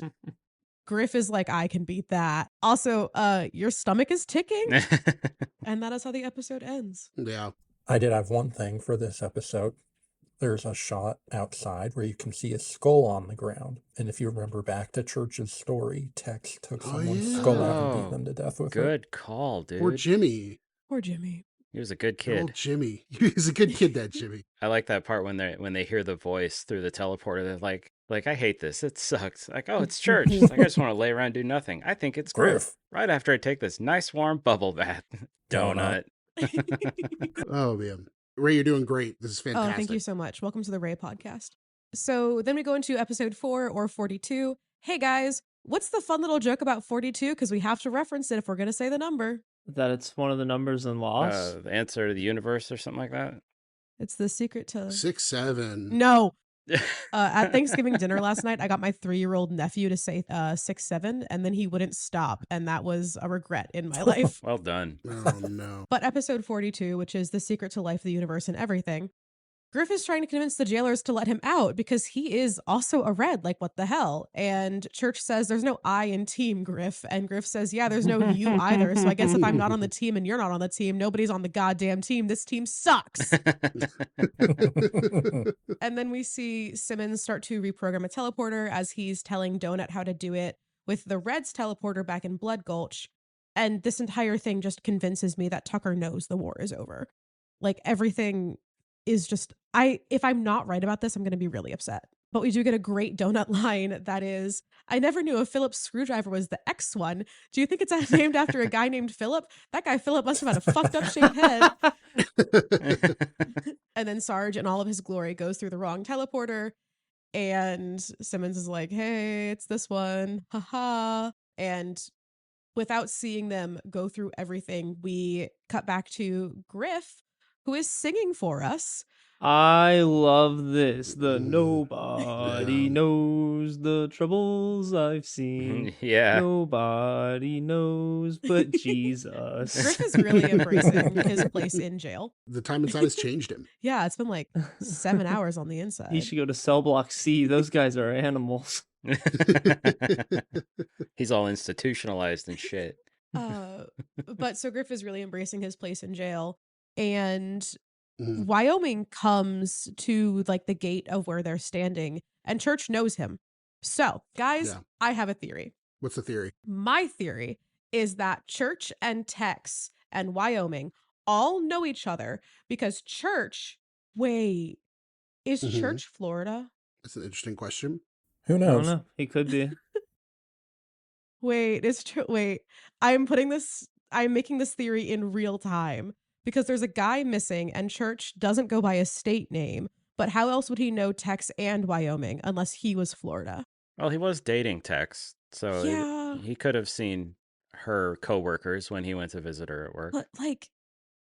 A: Griff is like, I can beat that. Also, your stomach is ticking. And that is how the episode ends.
B: Yeah.
C: I did have one thing for this episode. There's a shot outside where you can see a skull on the ground. And if you remember back to Church's story, Tex took someone's skull out and beat them to death with it.
E: Good call, dude.
B: Or Jimmy.
A: Poor Jimmy.
E: He was a good
B: Good old
E: kid.
B: Jimmy. He's a good kid, that Jimmy.
E: I like that part when they hear the voice through the teleporter. They're like I hate this. It sucks. Like, oh, it's Church. It's like I just want to lay around and do nothing. I think it's Griff. Right after I take this nice warm bubble bath. Donut.
B: Oh, man. Ray, you're doing great. This is fantastic.
A: Oh, thank you so much. Welcome to the Ray podcast. So then we go into episode 4 or 42. Hey guys, what's the fun little joke about 42? Because we have to reference it if we're going to say the number.
D: That it's one of the numbers in Lost.
E: The answer to the universe or something like that.
A: It's the secret to
B: 6, 7.
A: No. At Thanksgiving dinner last night, I got my 3-year-old nephew to say 6, 7, and then he wouldn't stop, and that was a regret in my life.
E: Well done.
B: Oh, no.
A: But episode 42, which is the secret to life, the universe, and everything, Griff is trying to convince the jailers to let him out because he is also a red, like what the hell? And Church says there's no I in team, Griff. And Griff says, yeah, there's no you either. So I guess if I'm not on the team and you're not on the team, nobody's on the goddamn team. This team sucks. And then we see Simmons start to reprogram a teleporter as he's telling Donut how to do it with the Reds teleporter back in Blood Gulch. And this entire thing just convinces me that Tucker knows the war is over. Like everything is just, if I'm not right about this, I'm going to be really upset. But we do get a great Donut line that is, I never knew a Phillips screwdriver was the X one. Do you think it's named after a guy named Philip? That guy Philip must have had a fucked up shaped head. And then Sarge in all of his glory goes through the wrong teleporter. And Simmons is like, hey, it's this one. Haha. And without seeing them go through everything, we cut back to Griff, who is singing for us.
D: I love this. The nobody knows the troubles I've seen.
E: Yeah.
D: Nobody knows but Jesus.
A: Griff is really embracing his place in jail.
B: The time inside has changed him.
A: Yeah, it's been like 7 hours on the inside.
D: He should go to cell block C. Those guys are animals.
E: He's all institutionalized and shit.
A: But so Griff is really embracing his place in jail. And Wyoming comes to like the gate of where they're standing, and Church knows him. So, guys, I have a theory.
B: What's the theory?
A: My theory is that Church and Tex and Wyoming all know each other because Church, wait, is
B: Mhm.
A: Church Florida?
B: That's an interesting question.
C: Who
D: I don't
C: knows?
D: know. He could be.
A: Wait, wait, I'm making this theory in real time because there's a guy missing and Church doesn't go by a state name. But how else would he know Tex and Wyoming unless he was Florida?
E: Well, he was dating Tex, so
A: Yeah,
E: he could have seen her coworkers when he went to visit her at work.
A: but like,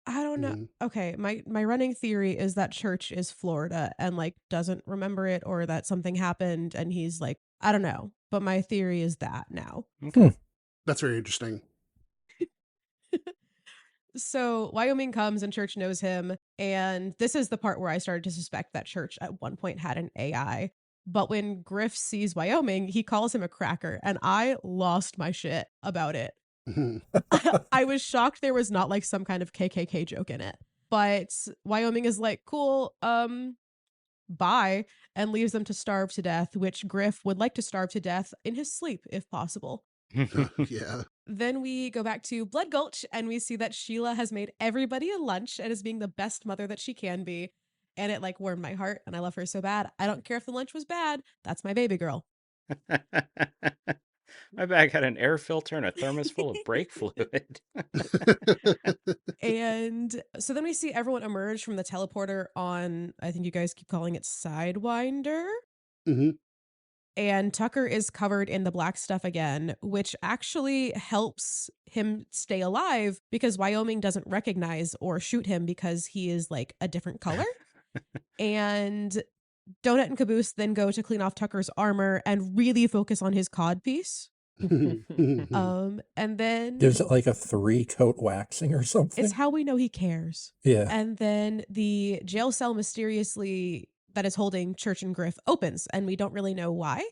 A: I don't know.
B: Mhm.
A: Okay, my running theory is that Church is Florida and like doesn't remember it, or that something happened and he's like, I don't know. But my theory is that now.
E: Okay.
B: That's very interesting.
A: So Wyoming comes and Church knows him. And this is the part where I started to suspect that Church at one point had an AI. But when Griff sees Wyoming, he calls him a cracker. And I lost my shit about it.
B: Mhm.
A: I was shocked there was not like some kind of KKK joke in it. But Wyoming is like, cool, bye, and leaves them to starve to death, which Griff would like to starve to death in his sleep if possible.
B: Yeah.
A: Then we go back to Blood Gulch and we see that Sheila has made everybody a lunch and is being the best mother that she can be. And it like warmed my heart and I love her so bad. I don't care if the lunch was bad. That's my baby girl.
E: My bag had an air filter and a thermos full of brake fluid.
A: And so then we see everyone emerge from the teleporter on, I think you guys keep calling it Sidewinder.
B: Mhm.
A: And Tucker is covered in the black stuff again, which actually helps him stay alive because Wyoming doesn't recognize or shoot him because he is like a different color. And Donut and Caboose then go to clean off Tucker's armor and really focus on his cod piece. And then
C: Gives it like a 3-coat waxing or something.
A: it's how we know he cares.
C: Yeah.
A: And then the jail cell mysteriously that is holding Church and Griff opens, and we don't really know why.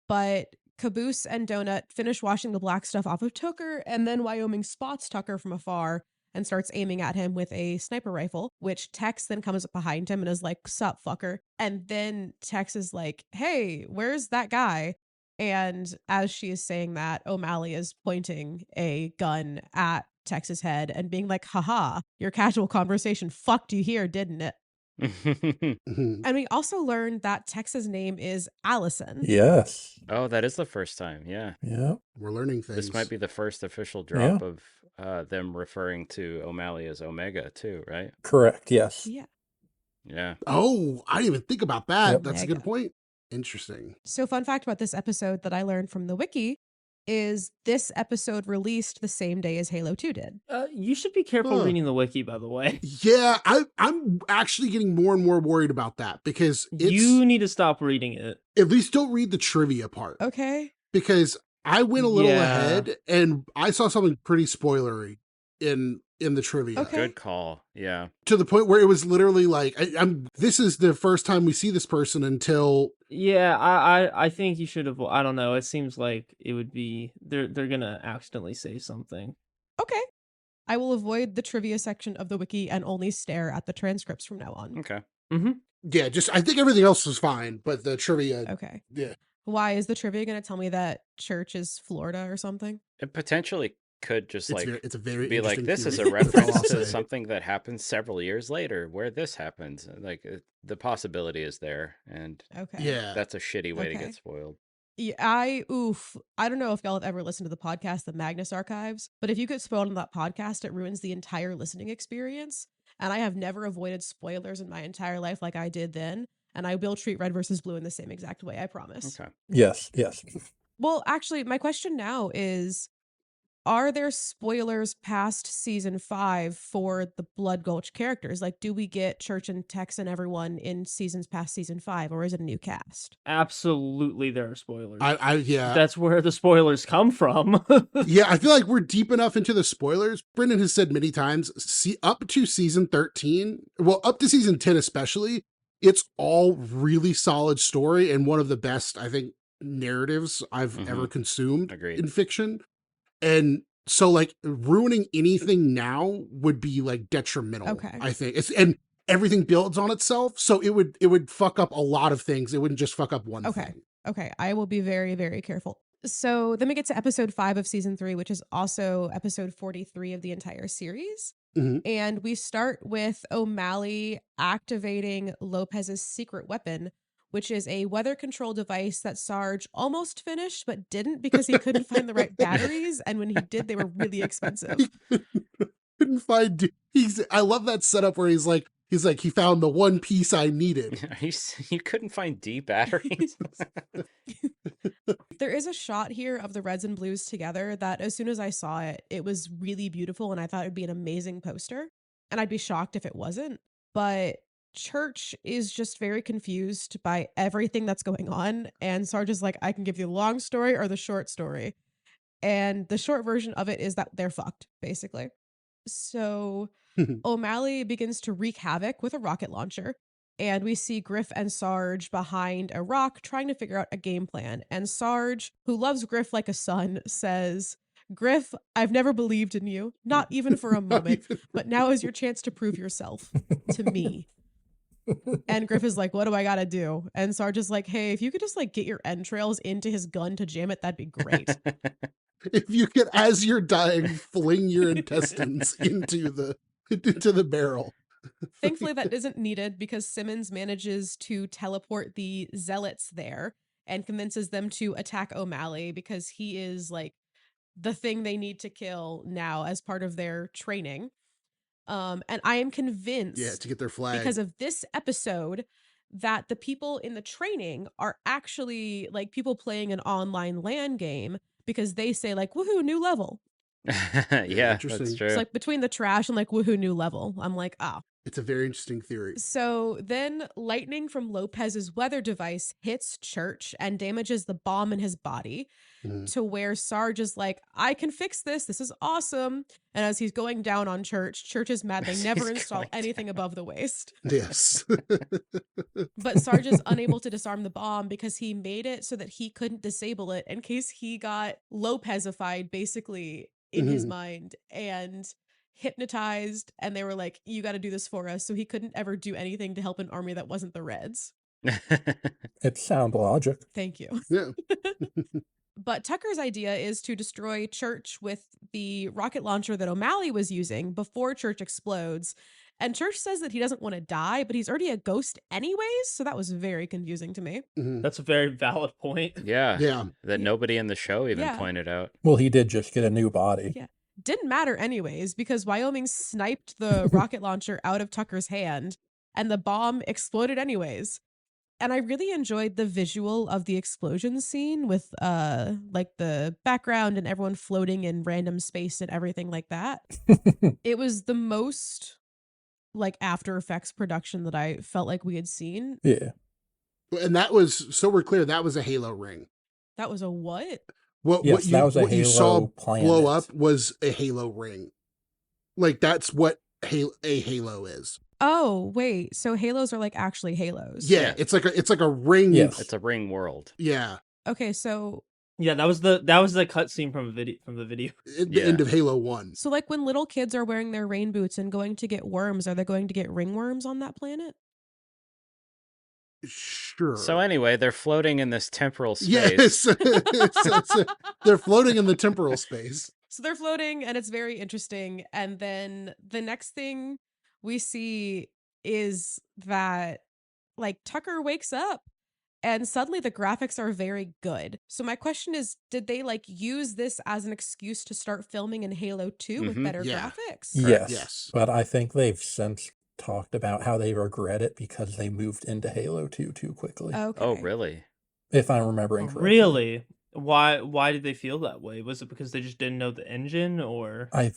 A: But Caboose and Donut finish washing the black stuff off of Tucker, and then Wyoming spots Tucker from afar and starts aiming at him with a sniper rifle, which Tex then comes up behind him and is like, sup, fucker. And then Tex is like, hey, where's that guy? And as she is saying that, O'Malley is pointing a gun at Tex's head and being like, haha, your casual conversation fucked you here, didn't it?
B: Mhm.
A: And we also learned that Tex's name is Allison.
C: Yes.
E: Oh, that is the first time. Yeah.
C: Yeah.
B: We're learning things.
E: This might be the first official drop
C: Yeah.
E: of them referring to O'Malley as Omega, too, right?
C: Correct. Yes.
A: Yeah.
E: Yeah.
B: Oh, I didn't even think about that.
C: Yep.
B: That's a
A: Mega.
B: good point. Interesting.
A: So, fun fact about this episode that I learned from the wiki is this episode released the same day as Halo 2 did.
D: You should be careful
B: Huh.
D: reading the wiki, by the way.
B: Yeah, I'm actually getting more and more worried about that because it's
D: You need to stop reading it.
B: at least don't read the trivia part
A: Okay.
B: because I went a little
D: Yeah.
B: ahead and I saw something pretty spoilery in the trivia.
A: Okay.
E: Good call. Yeah.
B: To the point where it was literally like this is the first time we see this person until
D: Yeah, I think you should have. I don't know. It seems like it would be they're gonna accidentally say something.
A: Okay. I will avoid the trivia section of the wiki and only stare at the transcripts from now on.
E: Okay.
D: Mm-hmm.
B: yeah, just I think everything else was fine, but the trivia
A: Okay.
B: yeah.
A: Why is the trivia going to tell me that Church is Florida or something?
E: It potentially could just
B: It's a very
E: be like,
B: interesting
E: this is a
B: theory. That's all
E: reference
B: I'll
E: to
B: say.
E: something that happened several years later where this happened. Like, the possibility is there, and
A: Okay.
B: Yeah.
E: that's a shitty way to
A: Okay.
E: get spoiled.
A: Yeah, I don't know if y'all have ever listened to the podcast, The Magnus Archives, but if you get spoiled on that podcast, it ruins the entire listening experience. And I have never avoided spoilers in my entire life like I did then. And I will treat Red versus Blue in the same exact way, I promise.
E: Okay.
C: Yes. Yes.
A: Well, actually, my question now is, are there spoilers past season 5 for the Blood Gulch characters? Like, do we get Church and Tex and everyone in seasons past season 5, or is it a new cast?
D: Absolutely, there are spoilers.
B: Yeah.
D: That's where the spoilers come from.
B: Yeah, I feel like we're deep enough into the spoilers. Brendan has said many times, see up to season 13, well, up to season 10 especially, it's all really solid story and one of the best, I think, narratives I've ever consumed
E: Agreed.
B: in fiction. And so like ruining anything now would be like detrimental.
A: Okay.
B: I think and everything builds on itself. So it would fuck up a lot of things. It wouldn't just fuck up one
A: Okay.
B: thing.
A: Okay, I will be very, very careful. So then we get to episode 5 of season 3, which is also episode 43 of the entire series.
B: Mhm.
A: And we start with O'Malley activating Lopez's secret weapon, which is a weather control device that Sarge almost finished, but didn't because he couldn't find the right batteries. And when he did, they were really expensive.
B: Couldn't find. I love that setup where he's like he found the one piece I needed.
E: You couldn't find D batteries?
A: There is a shot here of the reds and blues together that as soon as I saw it, it was really beautiful and I thought it'd be an amazing poster. And I'd be shocked if it wasn't. But Church is just very confused by everything that's going on. And Sarge is like, I can give you the long story or the short story. And the short version of it is that they're fucked, basically. So O'Malley begins to wreak havoc with a rocket launcher. And we see Griff and Sarge behind a rock trying to figure out a game plan. And Sarge, who loves Griff like a son, says, Griff, I've never believed in you, not even for a moment, but now is your chance to prove yourself to me. And Griff is like, what do I gotta do? And Sarge is like, hey, if you could just like get your entrails into his gun to jam it, that'd be great.
B: If you could, as you're dying, fling your intestines into the barrel.
A: Thankfully, that isn't needed because Simmons manages to teleport the zealots there and convinces them to attack O'Malley because he is like the thing they need to kill now as part of their training. And I am convinced,
B: to get their flag,
A: because of this episode, that the people in the training are actually like people playing an online LAN game because they say like, woohoo, new level.
E: Yeah,
B: interesting.
E: that's true.
A: It's like between the trash and like, woohoo, new level. I'm like,
B: It's a very interesting theory.
A: So then lightning from Lopez's weather device hits Church and damages the bomb in his body to where Sarge is like, I can fix this. This is awesome. And as he's going down on Church, Church is mad they never install anything above the waist.
B: Yes.
A: But Sarge is unable to disarm the bomb because he made it so that he couldn't disable it in case he got Lopezified basically in his mind and hypnotized, and they were like, you got to do this for us, so he couldn't ever do anything to help an army that wasn't the Reds.
C: It's sound logic.
A: Thank you.
B: Yeah.
A: But Tucker's idea is to destroy Church with the rocket launcher that O'Malley was using before Church explodes. And Church says that he doesn't want to die, but he's already a ghost anyways, so that was very confusing to me.
D: That's a very valid point.
B: Yeah.
E: That nobody in the show even pointed out.
C: Well, he did just get a new body.
A: Yeah. Didn't matter anyways, because Wyoming sniped the rocket launcher out of Tucker's hand, and the bomb exploded anyways. And I really enjoyed the visual of the explosion scene with like the background and everyone floating in random space and everything like that. It was the most like After Effects production that I felt like we had seen.
B: Yeah. And that was, so we're clear, that was a Halo ring.
A: That was a what?
B: What you saw blow up was a Halo ring. Like that's what a Halo is.
A: Oh, wait. So halos are like actually halos.
B: Yeah, it's like a ring.
C: Yes.
E: It's a ring world.
B: Yeah.
A: Okay, so
D: yeah, that was the cutscene from the video.
B: At the end of Halo 1.
A: So like when little kids are wearing their rain boots and going to get worms, are they going to get ringworms on that planet?
B: Sure.
E: So anyway, they're floating in this temporal space.
B: Yes. so they're floating in the temporal space.
A: So they're floating and it's very interesting. And then the next thing we see is that like Tucker wakes up and suddenly the graphics are very good. So my question is, did they like use this as an excuse to start filming in Halo 2 with better graphics?
C: Yes. But I think they've since talked about how they regret it because they moved into Halo 2 too quickly.
A: Okay.
E: Oh, really?
C: If I'm remembering correctly.
D: Really? Why did they feel that way? Was it because they just didn't know the engine, or?
C: I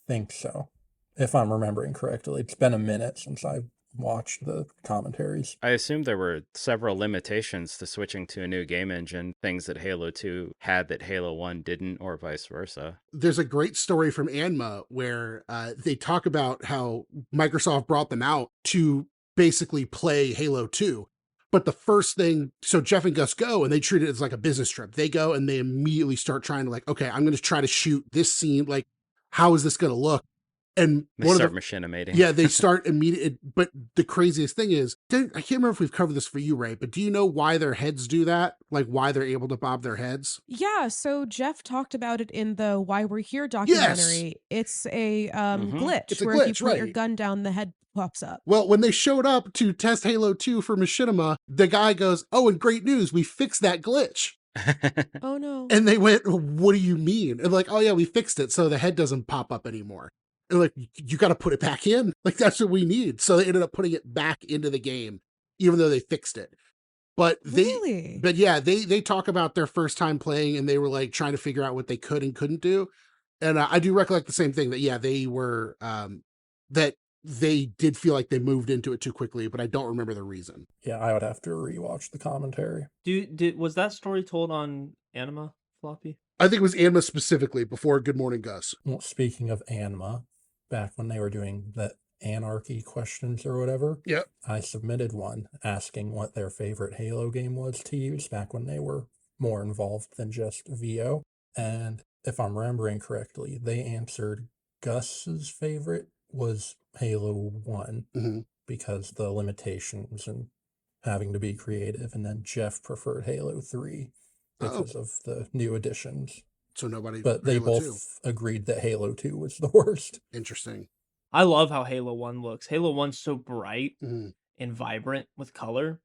C: think so. If I'm remembering correctly. It's been a minute since I've watched the commentaries.
E: I assume there were several limitations to switching to a new game engine, things that Halo 2 had that Halo 1 didn't, or vice versa.
B: There's a great story from Anma where they talk about how Microsoft brought them out to basically play Halo 2. But the first thing, so Jeff and Gus go and they treat it as like a business trip. They go and they immediately start trying to like, okay, I'm going to try to shoot this scene. Like, how is this going to look? And
E: They
B: one of
E: start
B: the
E: machinimating.
B: yeah, they start immediate. But the craziest thing is, I can't remember if we've covered this for you, Ray, but do you know why their heads do that? Like why they're able to bob their heads?
A: Yeah, so Jeff talked about it in the Why We're Here
B: Yes,
A: documentary. It's a
B: it's
A: glitch
B: a
A: where if you
B: glitch,
A: point your
B: right?
A: gun down, the head pops up.
B: Well, when they showed up to test Halo 2 for Machinima, the guy goes, "Oh, and great news, we fixed that glitch."
A: Oh no.
B: And they went, "What do you mean?" And like, "Oh yeah, we fixed it, so the head doesn't pop up anymore." And like, "You got to put it back in. Like that's what we need." So they ended up putting it back into the game, even though they fixed it.
A: Really?
B: But yeah, they talk about their first time playing, and they were like trying to figure out what they could and couldn't do. And I do recollect the same thing that yeah, they were that they did feel like they moved into it too quickly, but I don't remember the reason.
C: Yeah, I would have to rewatch the commentary.
D: Was that story told on Anima Floppy?
B: I think it was Anma specifically before Good Morning Gus.
C: Well, speaking of Anima, back when they were doing the anarchy questions or whatever,
B: Yep.
C: I submitted one asking what their favorite Halo game was to use back when they were more involved than just VO. And if I'm remembering correctly, they answered Gus's favorite was Halo 1
B: Mm-hmm.
C: because the limitations and having to be creative. And then Jeff preferred Halo 3 because of the new additions.
B: So nobody.
C: But they
B: Halo
C: both
B: 2.
C: agreed that Halo 2 was the worst.
B: Interesting.
D: I love how Halo 1 looks. Halo 1's so bright
B: Mm-hmm.
D: and vibrant with color.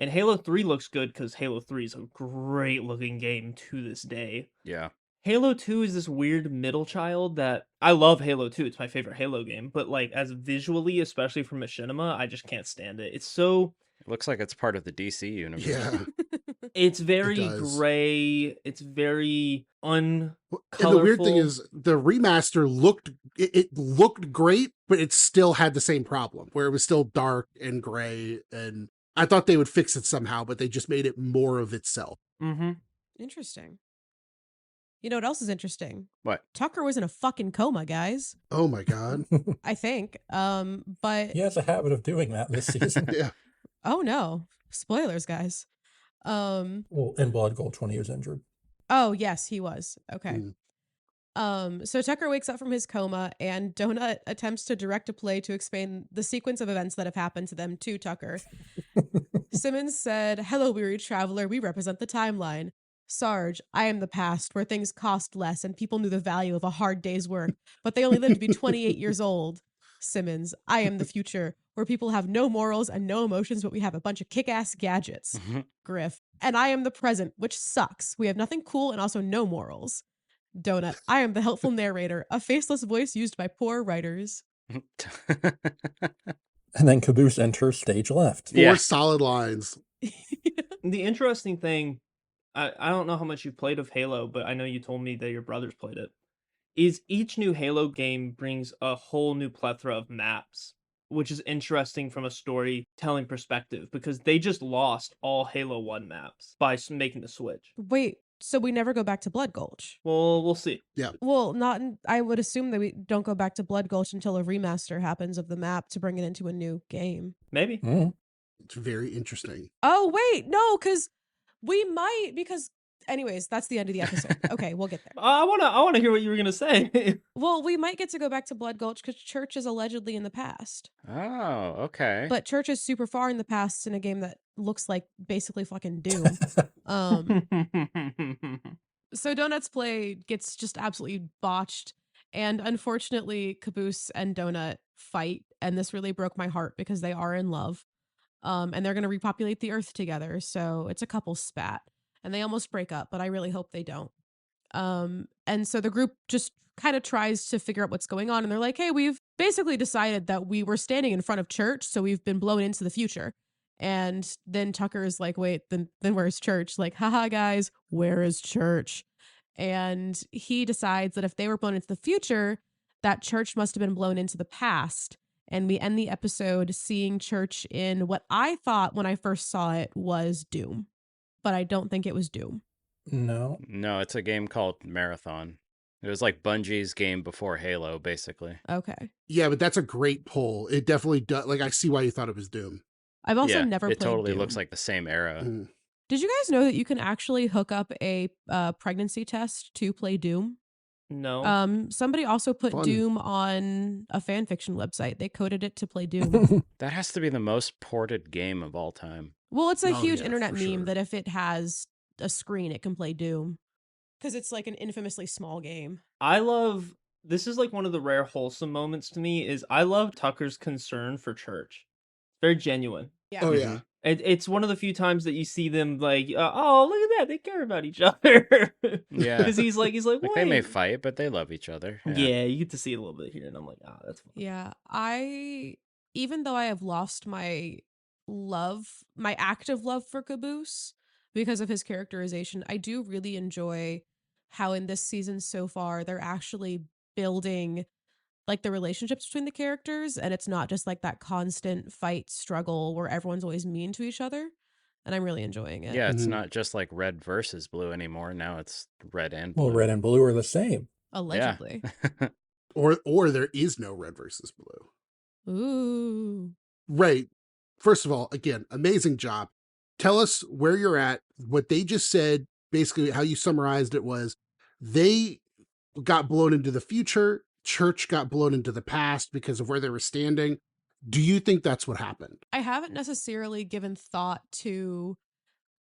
D: And Halo 3 looks good because Halo 3 is a great looking game to this day.
E: Yeah.
D: Halo 2 is this weird middle child that I love Halo 2. It's my favorite Halo game, but like as visually, especially from Machinima, I just can't stand it. It's so
E: It looks like it's part of the DC universe.
B: Yeah.
D: it's very
B: does.
D: gray. It's very
B: And the weird thing
D: uncolorful.
B: is the remaster it looked great, but it still had the same problem where it was still dark and gray. And I thought they would fix it somehow, but they just made it more of itself.
D: Mm-hmm.
A: Interesting. You know what else is interesting?
E: What?
A: Tucker was in a fucking coma, guys.
B: Oh my God.
A: I think. But
C: He has a habit of doing that this season.
B: Yeah.
A: oh no. Spoilers, guys.
C: Well, in Blood Gulch when he was injured.
A: Oh yes, he was. Okay.
B: Mm.
A: So Tucker wakes up from his coma and Donut attempts to direct a play to explain the sequence of events that have happened to them to Tucker. Simmons said, "Hello, weary traveler. We represent the timeline. Sarge, I am the past, where things cost less and people knew the value of a hard day's work, but they only lived to be 28 years old. Simmons, I am the future, where people have no morals and no emotions, but we have a bunch of kick-ass gadgets. Griff, and I am the present, which sucks. We have nothing cool and also no morals. Donut, I am the helpful narrator, a faceless voice used by poor writers."
C: And then Caboose enters stage left.
B: 4
E: Yeah.
B: solid lines.
D: The interesting thing, I don't know how much you've played of Halo, but I know you told me that your brothers played it, is each new Halo game brings a whole new plethora of maps, which is interesting from a storytelling perspective because they just lost all Halo 1 maps by making the switch.
A: Wait, so we never go back to Blood Gulch?
D: Well, we'll see.
A: Well, I would assume that we don't go back to Blood Gulch until a remaster happens of the map to bring it into a new game.
D: Maybe.
C: Mm.
B: It's very interesting.
A: Oh, wait, no, because we might, because anyways, that's the end of the episode. Okay, we'll get there.
D: I wanna hear what you were gonna say.
A: Well, we might get to go back to Blood Gulch because Church is allegedly in the past.
E: Oh, okay.
A: But Church is super far in the past in a game that looks like basically fucking Doom. So Donut's play gets just absolutely botched. And unfortunately, Caboose and Donut fight. And this really broke my heart because they are in love. And they're going to repopulate the earth together. So it's a couple spat. And they almost break up, but I really hope they don't. And so the group just kind of tries to figure out what's going on. And they're like, hey, we've basically decided that we were standing in front of Church. So we've been blown into the future. And then Tucker is like, wait, then where's Church? Like, haha, guys, where is Church? And he decides that if they were blown into the future, that Church must have been blown into the past. And we end the episode seeing Church in what I thought when I first saw it was Doom. But I don't think it was Doom.
C: No.
E: No, it's a game called Marathon. It was like Bungie's game before Halo, basically.
A: Okay.
B: Yeah, but that's a great pull. It definitely does. Like, I see why you thought it was Doom.
A: I've also
E: Yeah,
A: never
E: it
A: played
E: totally
A: Doom.
E: looks like the same era.
B: Mm.
A: Did you guys know that you can actually hook up a pregnancy test to play Doom?
D: No.
A: Somebody also put
B: Fun.
A: Doom on a fan fiction website. They coded it to play Doom.
E: That has to be the most ported game of all time.
A: Well, it's a
B: Oh,
A: huge
B: yeah,
A: internet
B: for
A: meme
B: sure.
A: that if it has a screen, it can play Doom. Because it's like an infamously small game.
D: This is like one of the rare wholesome moments to me is I love Tucker's concern for church. Very genuine.
A: Yeah.
B: Oh,
E: Mhm.
B: yeah.
D: It's one of the few times that you see them like, oh, look at that, they care about each other.
E: Yeah.
D: Because he's like,
E: Like they may
D: wait.
E: fight, but they love each other.
D: Yeah, you get to see it a little bit here, and I'm like, that's fun.
A: Yeah. Even though I have lost my active love for Caboose because of his characterization, I do really enjoy how in this season so far, they're actually building like the relationships between the characters, and it's not just like that constant fight struggle where everyone's always mean to each other, and I'm really enjoying it.
E: Yeah, it's
B: Mhm.
E: not just like red versus blue anymore. Now it's red and blue.
C: Well, red and blue are the same.
A: Allegedly.
E: Yeah.
B: Or there is no red versus blue.
A: Ooh.
B: Right. First of all, again, amazing job. Tell us where you're at. What they just said, basically how you summarized it was they got blown into the future. Church got blown into the past because of where they were standing. Do you think that's what happened?
A: I haven't necessarily given thought to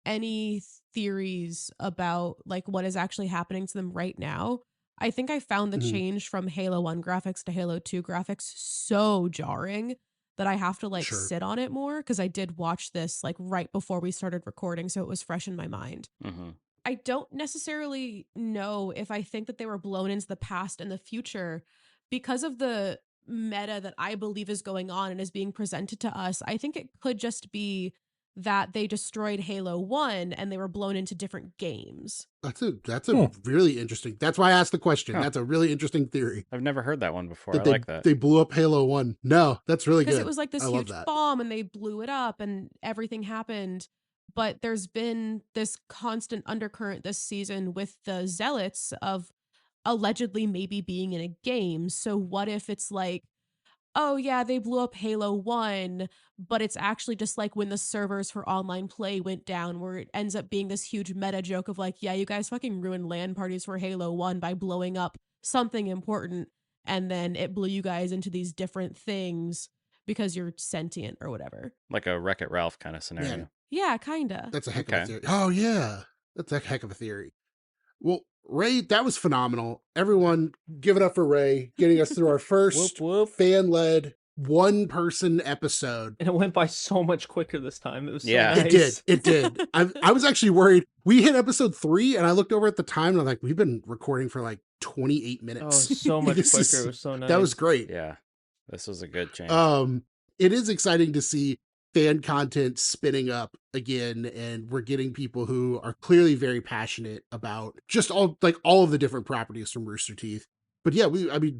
A: any theories about like what is actually happening to them right now. I think I found the
B: Mhm.
A: change from Halo 1 graphics to Halo 2 graphics so jarring that I have to like
B: Sure.
A: sit on it more because I did watch this like right before we started recording, so it was fresh in my mind.
E: hmm
A: I don't necessarily know if I think that they were blown into the past and the future because of the meta that I believe is going on and is being presented to us. I think it could just be that they destroyed Halo 1 and they were blown into different games.
B: That's a really interesting. That's why I asked the question.
E: Huh.
B: That's a really interesting theory.
E: I've never heard that one before.
B: That
E: I
B: they
E: like that.
B: they blew up Halo 1. No, that's really
A: Because
B: good.
A: it was like this
B: I love
A: huge
B: that.
A: bomb and they blew it up and everything happened. But there's been this constant undercurrent this season with the zealots of allegedly maybe being in a game. So what if it's like, oh yeah, they blew up Halo 1, but it's actually just like when the servers for online play went down, where it ends up being this huge meta joke of like, yeah, you guys fucking ruined LAN parties for Halo 1 by blowing up something important, and then it blew you guys into these different things because you're sentient or whatever.
E: Like a Wreck-It Ralph kind of scenario.
B: Man,
A: Yeah, kinda.
B: that's a heck of a
E: Okay.
B: theory. Oh yeah, that's a heck of a theory. Well, Ray, that was phenomenal. Everyone, give it up for Ray getting us through our first
D: Whoop.
B: fan-led one-person episode.
D: And it went by so much quicker this time. It was so
E: Yeah.
D: nice.
B: It did. I was actually worried. We hit episode 3, and I looked over at the time, and I'm like, we've been recording for like 28
D: Oh,
B: minutes.
D: so much
B: This
D: quicker.
B: is-
D: It was so nice.
B: That was great.
E: Yeah. This was a good change.
B: It is exciting to see fan content spinning up again, and we're getting people who are clearly very passionate about just all of the different properties from Rooster Teeth. But yeah,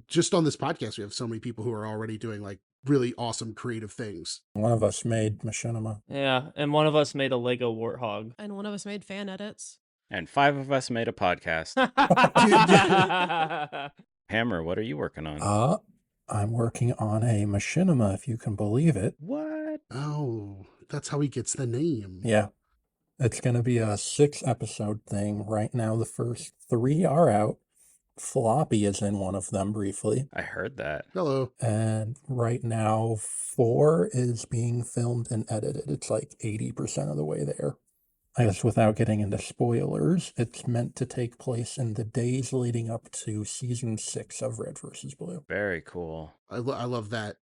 B: just on this podcast, we have so many people who are already doing like really awesome creative things.
C: One of us made Machinima.
D: Yeah, and one of us made a Lego warthog.
A: And one of us made fan edits.
E: And 5 of us made a podcast. Hammer, what are you working on?
C: I'm working on a Machinima, if you can believe it.
E: What?
B: Oh, that's how he gets the name.
C: Yeah. It's going to be a 6-episode thing. Right now, the first 3 are out. Floppy is in one of them briefly.
E: I heard that.
B: Hello.
C: And right now, 4 is being filmed and edited. It's like 80% of the way there. I guess without getting into spoilers, it's meant to take place in the days leading up to season 6 of Red vs. Blue.
E: Very cool.
B: I love that.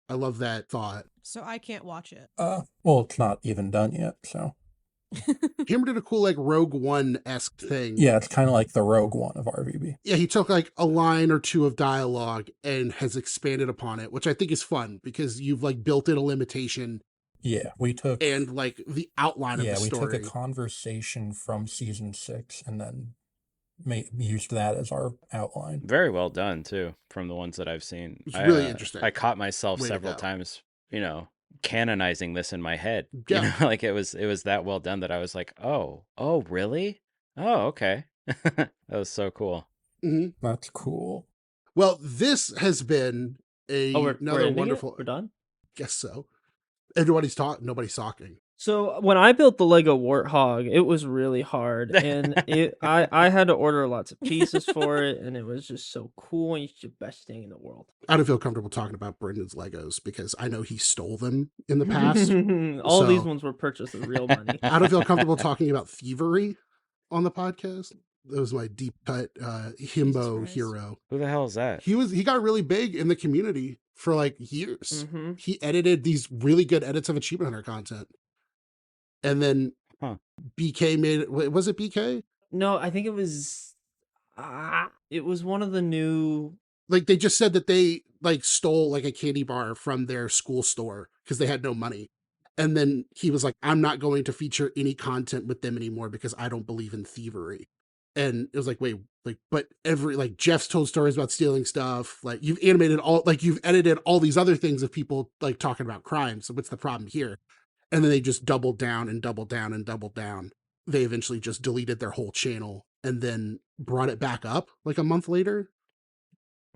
B: I love that thought.
A: So I can't watch it.
C: Well, it's not even done yet, so.
B: Hammer did a cool like Rogue One-esque thing.
C: Yeah, it's kind of like the Rogue One of RVB.
B: Yeah, he took like a line or two of dialogue and has expanded upon it, which I think is fun because you've like built in a limitation
C: Yeah, we took...
B: and like the outline of the story.
C: Yeah, we took a conversation from season 6 and then used that as our outline.
E: Very well done, too, from the ones that I've seen.
B: It's really interesting.
E: I caught myself
B: Way to
E: several
B: go.
E: times, canonizing this in my head.
B: Yeah.
E: Like it was that well done that I was like, oh, really? Oh, okay. That was so cool.
B: Mhm.
C: That's cool.
B: Well, this has been
D: we're
B: another
D: ending it?
B: wonderful.
D: We're done?
B: Guess so. And nobody's talking.
D: So when I built the Lego Warthog, it was really hard, and I had to order lots of pieces for it, and it was just so cool, and it's the best thing in the world.
B: I don't feel comfortable talking about Brendan's Legos because I know he stole them in the past.
D: All these
B: So-
D: ones were purchased with real money.
B: I don't feel comfortable talking about thievery on the podcast. That was my deep cut himbo
A: Christ.
B: hero.
E: Who the hell is that?
B: He got really big in the community for like years.
D: hmm
B: He edited these really good edits of Achievement Hunter content. And then
E: Huh.
B: BK made it. Was it BK?
D: No, I think it was one of the new.
B: Like they just said that they like stole like a candy bar from their school store because they had no money. And then he was like, I'm not going to feature any content with them anymore because I don't believe in thievery. And it was like, wait, like, but like Jeff's told stories about stealing stuff. Like you've edited all these other things of people like talking about crime. So what's the problem here? And then they just doubled down and doubled down and doubled down. They eventually just deleted their whole channel and then brought it back up like a month later.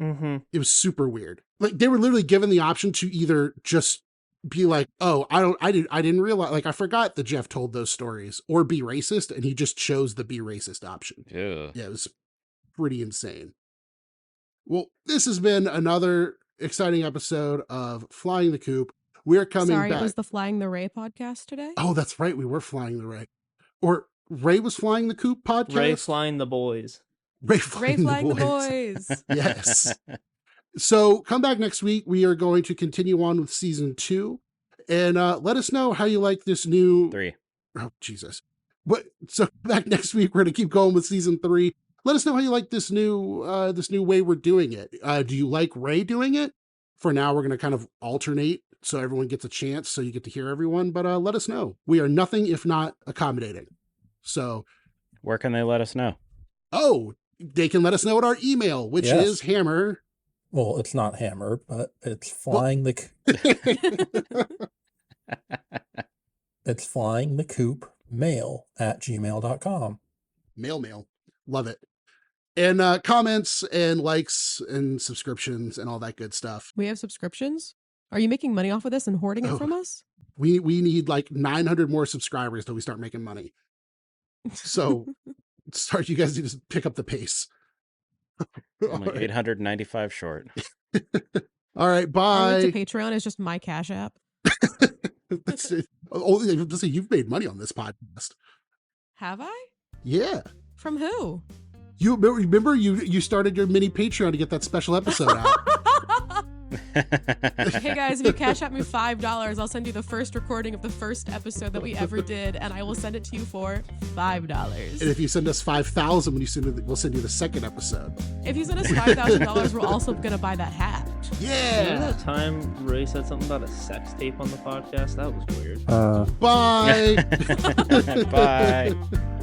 D: Mm-hmm.
B: It was super weird. Like they were literally given the option to either just be like, oh, I didn't realize, like I forgot that Jeff told those stories, or be racist, and he just chose the be racist option.
E: Ew.
B: Yeah, it was pretty insane. Well, this has been another exciting episode of Flying the Coop. We're coming
A: Sorry,
B: back.
A: it was the Flying the Ray podcast today.
B: Oh, that's right. We were flying the Ray. Or Ray was flying the Coop podcast?
D: Ray flying the boys.
B: Ray
A: Ray
B: flying,
A: flying
B: the
A: the
B: boys.
A: boys.
B: Yes. So come back next week. We are going to continue on with season 2. And let us know how you like this new...
E: 3.
B: Oh, Jesus. So back next week, we're going to keep going with season 3. Let us know how you like this new way we're doing it. Do you like Ray doing it? For now, we're going to kind of alternate so everyone gets a chance, so you get to hear everyone. But let us know. We are nothing if not accommodating. So,
E: Where can they let us know?
B: oh, they can let us know at our email, which
C: Yes.
B: is hammer.
C: Well, it's not hammer, but it's flying it's flying the coop mail at gmail.com.
B: Mail. Love it. And comments and likes and subscriptions and all that good stuff.
A: We have subscriptions. Are you making money off of this and hoarding it
B: Oh.
A: from us?
B: We need like 900 more subscribers till we start making money. So you guys need to pick up the pace.
E: I'm like 895 short.
B: All right,
A: Our
B: bye.
A: link to Patreon is just my Cash App.
B: That's it. Oh, let's say you've made money on this podcast.
A: Have I?
B: Yeah.
A: From who?
B: You remember you started your mini Patreon to get that special episode out.
A: Hey guys, if you Cash App me $5, I'll send you the first recording of the first episode that we ever did, and I will send it to you for $5.
B: And if you send us 5,000 we'll send you the second episode.
A: If you send us $5,000, we're also gonna buy that hat.
B: Yeah.
D: Remember that time Ray said something about a sex tape on the podcast? That was weird.
B: Bye.
E: Bye.